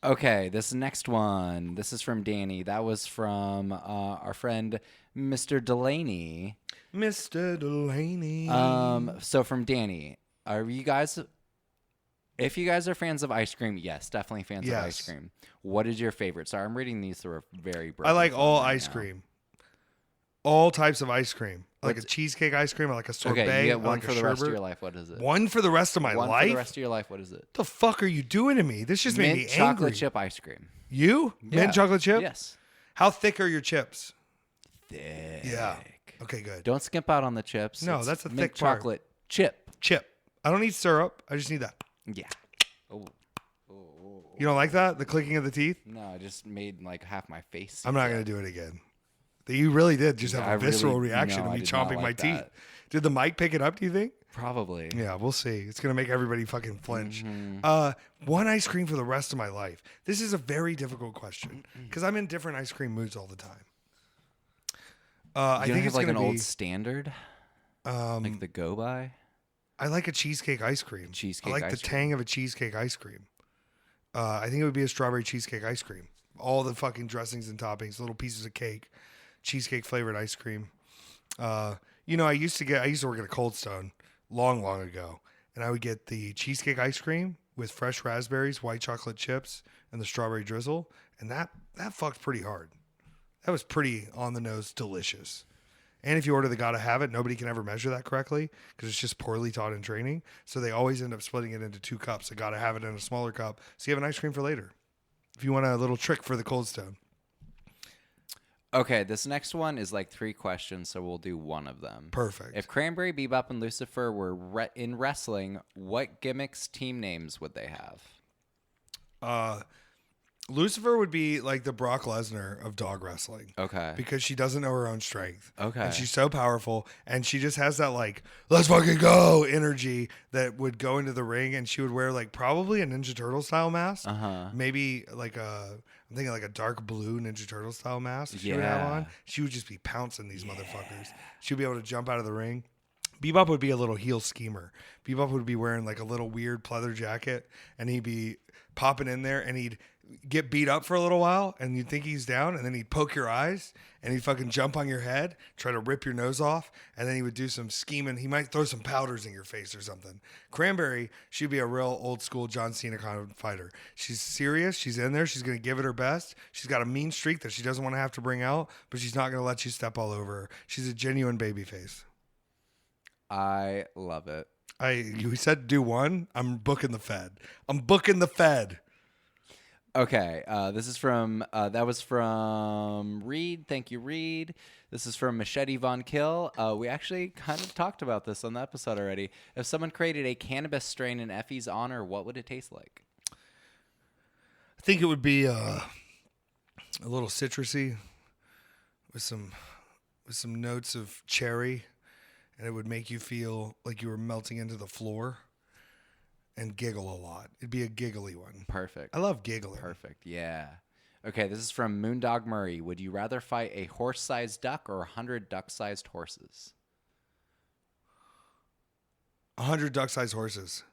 Okay, this next one. This is from Danny. That was from our friend Mr. Delaney. Mr. Delaney. So from Danny, if you guys are fans of ice cream, yes, definitely fans of ice cream. What is your favorite? Sorry, I'm reading these through a very broken I like all right ice now. cream. All types of ice cream. I like a cheesecake ice cream. I like a sorbet. Okay, you get one like for the rest of your life. What is it? One for the rest of my life? One for the rest of your life. What is it? What the fuck are you doing to me? This just made me Mint angry. chocolate chip ice cream. You? Yeah. Mint chocolate chip? Yes. How thick are your chips? Thick. Yeah. Okay, good. Don't skimp out on the chips. No, It's that's a mint thick part. chocolate chip. Chip. I don't need syrup. I just need that. Yeah. Oh. You don't like that? The clicking of the teeth? No, I just made like half my face. I'm not going to do it again. You really did just have I a visceral really- reaction no, to I me did not chomping my like teeth. that. Did the mic pick it up, do you think? Probably. Yeah, we'll see. It's going to make everybody fucking flinch. Mm-hmm. One ice cream for the rest of my life. This is a very difficult question because I'm in different ice cream moods all the time. I You think don't it's have like going an to old be. standard, like the go by. I like a cheesecake ice cream. Cheesecake I like the ice cream. tang of a cheesecake ice cream. I think it would be a strawberry cheesecake ice cream. All the fucking dressings and toppings, little pieces of cake, cheesecake flavored ice cream. I used to work at a Cold Stone long ago, and I would get the cheesecake ice cream with fresh raspberries, white chocolate chips, and the strawberry drizzle, and that fucked pretty hard. That was pretty on the nose delicious. And if you order the gotta have it, nobody can ever measure that correctly because it's just poorly taught in training. So they always end up splitting it into 2 cups. A gotta have it in a smaller cup, so you have an ice cream for later. If you want a little trick for the Cold Stone. Okay, this next one is like 3 questions, so we'll do one of them. Perfect. If Cranberry, Bebop, and Lucifer were in wrestling, what gimmicks, team names would they have? Lucifer would be like the Brock Lesnar of dog wrestling. Okay. Because she doesn't know her own strength. Okay. And she's so powerful. And she just has that like, let's fucking go energy that would go into the ring. And she would wear like probably a Ninja Turtle style mask. Maybe like I'm thinking like a dark blue Ninja Turtle style mask she would have on. She would just be pouncing these motherfuckers. She would be able to jump out of the ring. Bebop would be a little heel schemer. Bebop would be wearing like a little weird pleather jacket. And he'd be popping in there and he'd get beat up for a little while and you'd think he's down and then he'd poke your eyes and he'd fucking jump on your head, try to rip your nose off, and then he would do some scheming. He might throw some powders in your face or something. Cranberry, she'd be a real old school John Cena kind of fighter. She's serious. She's in there. She's going to give it her best. She's got a mean streak that she doesn't want to have to bring out, but she's not going to let you step all over her. She's a genuine baby face. I love it. You said do one. I'm booking the Fed. I'm booking the Fed. Okay, this is from, that was from Reed. Thank you, Reed. This is from Machete Von Kill. We actually kind of talked about this on the episode already. If someone created a cannabis strain in Effy's honor, what would it taste like? I think it would be a little citrusy with some notes of cherry, and it would make you feel like you were melting into the floor. And giggle a lot. It'd be a giggly one. Perfect. I love giggling. Perfect. Yeah. Okay, this is from Moondog Murray. Would you rather fight a horse-sized duck or 100 duck-sized horses? 100 duck-sized horses.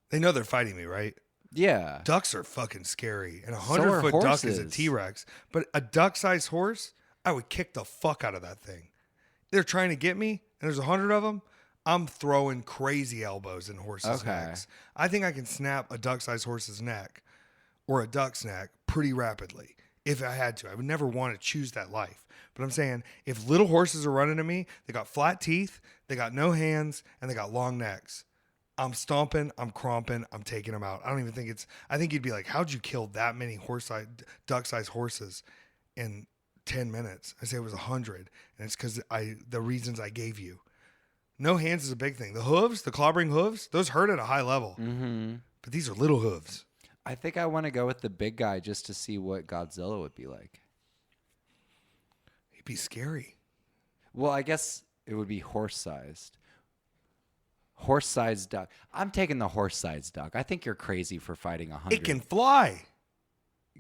They know they're fighting me, right? Yeah. Ducks are fucking scary. And a 100-foot duck is a T-Rex. But a duck-sized horse, I would kick the fuck out of that thing. They're trying to get me, and there's 100 of them. I'm throwing crazy elbows in horses' necks. I think I can snap a duck-sized horse's neck or a duck's neck pretty rapidly if I had to. I would never want to choose that life. But I'm saying if little horses are running at me, they got flat teeth, they got no hands, and they got long necks. I'm stomping, I'm cromping, I'm taking them out. I don't even think it's... I think you'd be like, how'd you kill that many duck-sized horses in 10 minutes? I say it was 100, and it's because the reasons I gave you. No hands is a big thing. The hooves, the clobbering hooves, those hurt at a high level. Mm-hmm. But these are little hooves. I think I want to go with the big guy just to see what Godzilla would be like. He'd be scary. Well, I guess it would be horse-sized. Horse-sized duck. I'm taking the horse-sized duck. I think you're crazy for fighting 100. It can fly.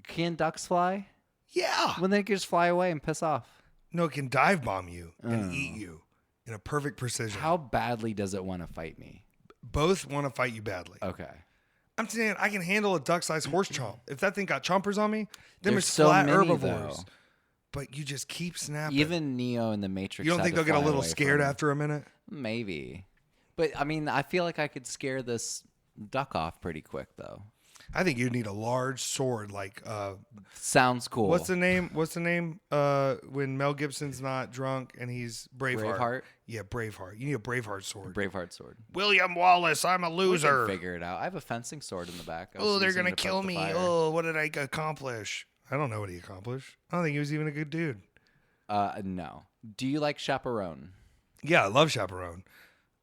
Can ducks fly? Yeah. When they can just fly away and piss off. No, it can dive bomb you and eat you. In a perfect precision. How badly does it want to fight me? Both want to fight you badly. Okay. I'm saying I can handle a duck-sized horse chomp. If that thing got chompers on me, them are There's so flat many, herbivores. though. But you just keep snapping. Even Neo in the Matrix. You don't had think to they'll get a fly little away scared from it. after a minute? Maybe. But, I mean, I feel like I could scare this duck off pretty quick, though. I think you need a large sword like Sounds cool. What's the name when Mel Gibson's not drunk and he's Braveheart? Braveheart? Yeah, Braveheart. You need a Braveheart sword. Braveheart sword. William Wallace, I'm a We loser. can figure it out. I have a fencing sword in the back. Oh, they're going to kill me. Oh, what did I accomplish? I don't know what he accomplished. I don't think he was even a good dude. No. Do you like Chaperone? Yeah, I love Chaperone.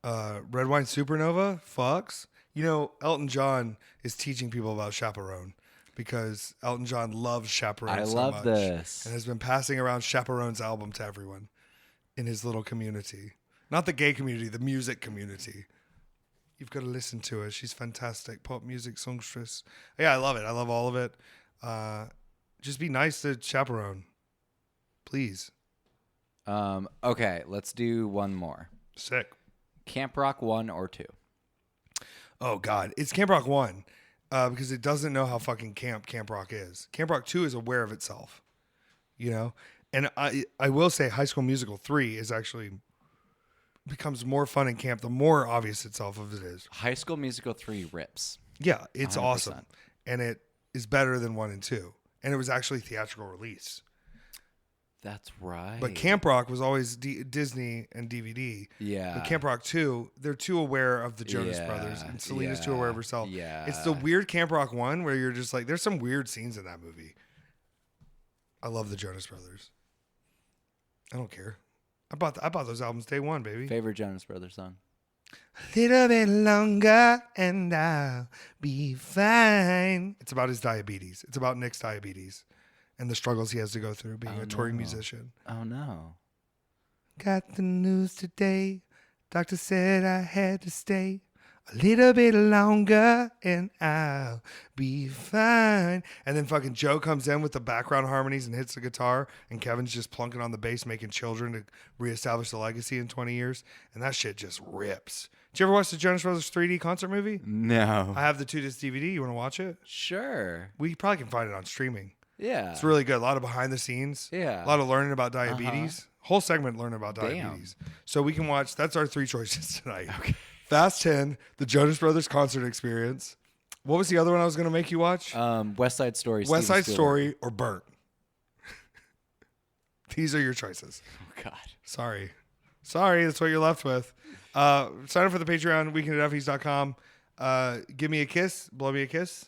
Red Wine Supernova, fucks. You know, Elton John is teaching people about Chaperone because Elton John loves Chaperone so much. I love this. And has been passing around Chaperone's album to everyone in his little community. Not the gay community, the music community. You've got to listen to her. She's fantastic. Pop music songstress. Yeah, I love it. I love all of it. Just be nice to Chaperone. Please. Okay, let's do one more. Sick. Camp Rock 1 or 2? Oh, God. It's Camp Rock 1 because it doesn't know how fucking Camp Rock is. Camp Rock 2 is aware of itself, you know? And I will say High School Musical 3 is actually becomes more fun in camp the more obvious itself of it is. High School Musical 3 rips. Yeah, it's 100%. awesome. And it is better than 1 and 2. And it was actually theatrical release. That's right. But Camp Rock was always Disney and DVD. Yeah. But Camp Rock 2, they're too aware of the Jonas Brothers. And Selena's too aware of herself. Yeah. It's the weird Camp Rock 1 where you're just like, there's some weird scenes in that movie. I love the Jonas Brothers. I don't care. I bought those albums day one, baby. Favorite Jonas Brothers song? A little bit longer and I'll be fine. It's about his diabetes. It's about Nick's diabetes and the struggles he has to go through being a touring musician. Oh, no. Got the news today. Doctor said I had to stay a little bit longer and I'll be fine. And then fucking Joe comes in with the background harmonies and hits the guitar, and Kevin's just plunking on the bass, making children to reestablish the legacy in 20 years. And that shit just rips. Did you ever watch the Jonas Brothers 3D concert movie? No. I have the 2-disc DVD. You want to watch it? Sure. We probably can find it on streaming. Yeah. It's really good. A lot of behind the scenes. Yeah. A lot of learning about diabetes. Whole segment learning about diabetes. So we can watch. That's our 3 choices tonight. Okay. Fast 10, the Jonas Brothers concert experience. What was the other one I was going to make you watch? West Side Story. West Side Steven Story or Burnt. These are your choices. Oh, God. Sorry. That's what you're left with. Sign up for the Patreon, weekendateffys.com. Give me a kiss, blow me a kiss,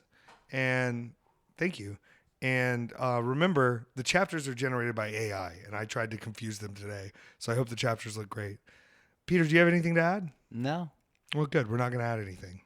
and thank you. And remember, the chapters are generated by AI, and I tried to confuse them today, so I hope the chapters look great. Peter, do you have anything to add? No. Well, good. We're not going to add anything.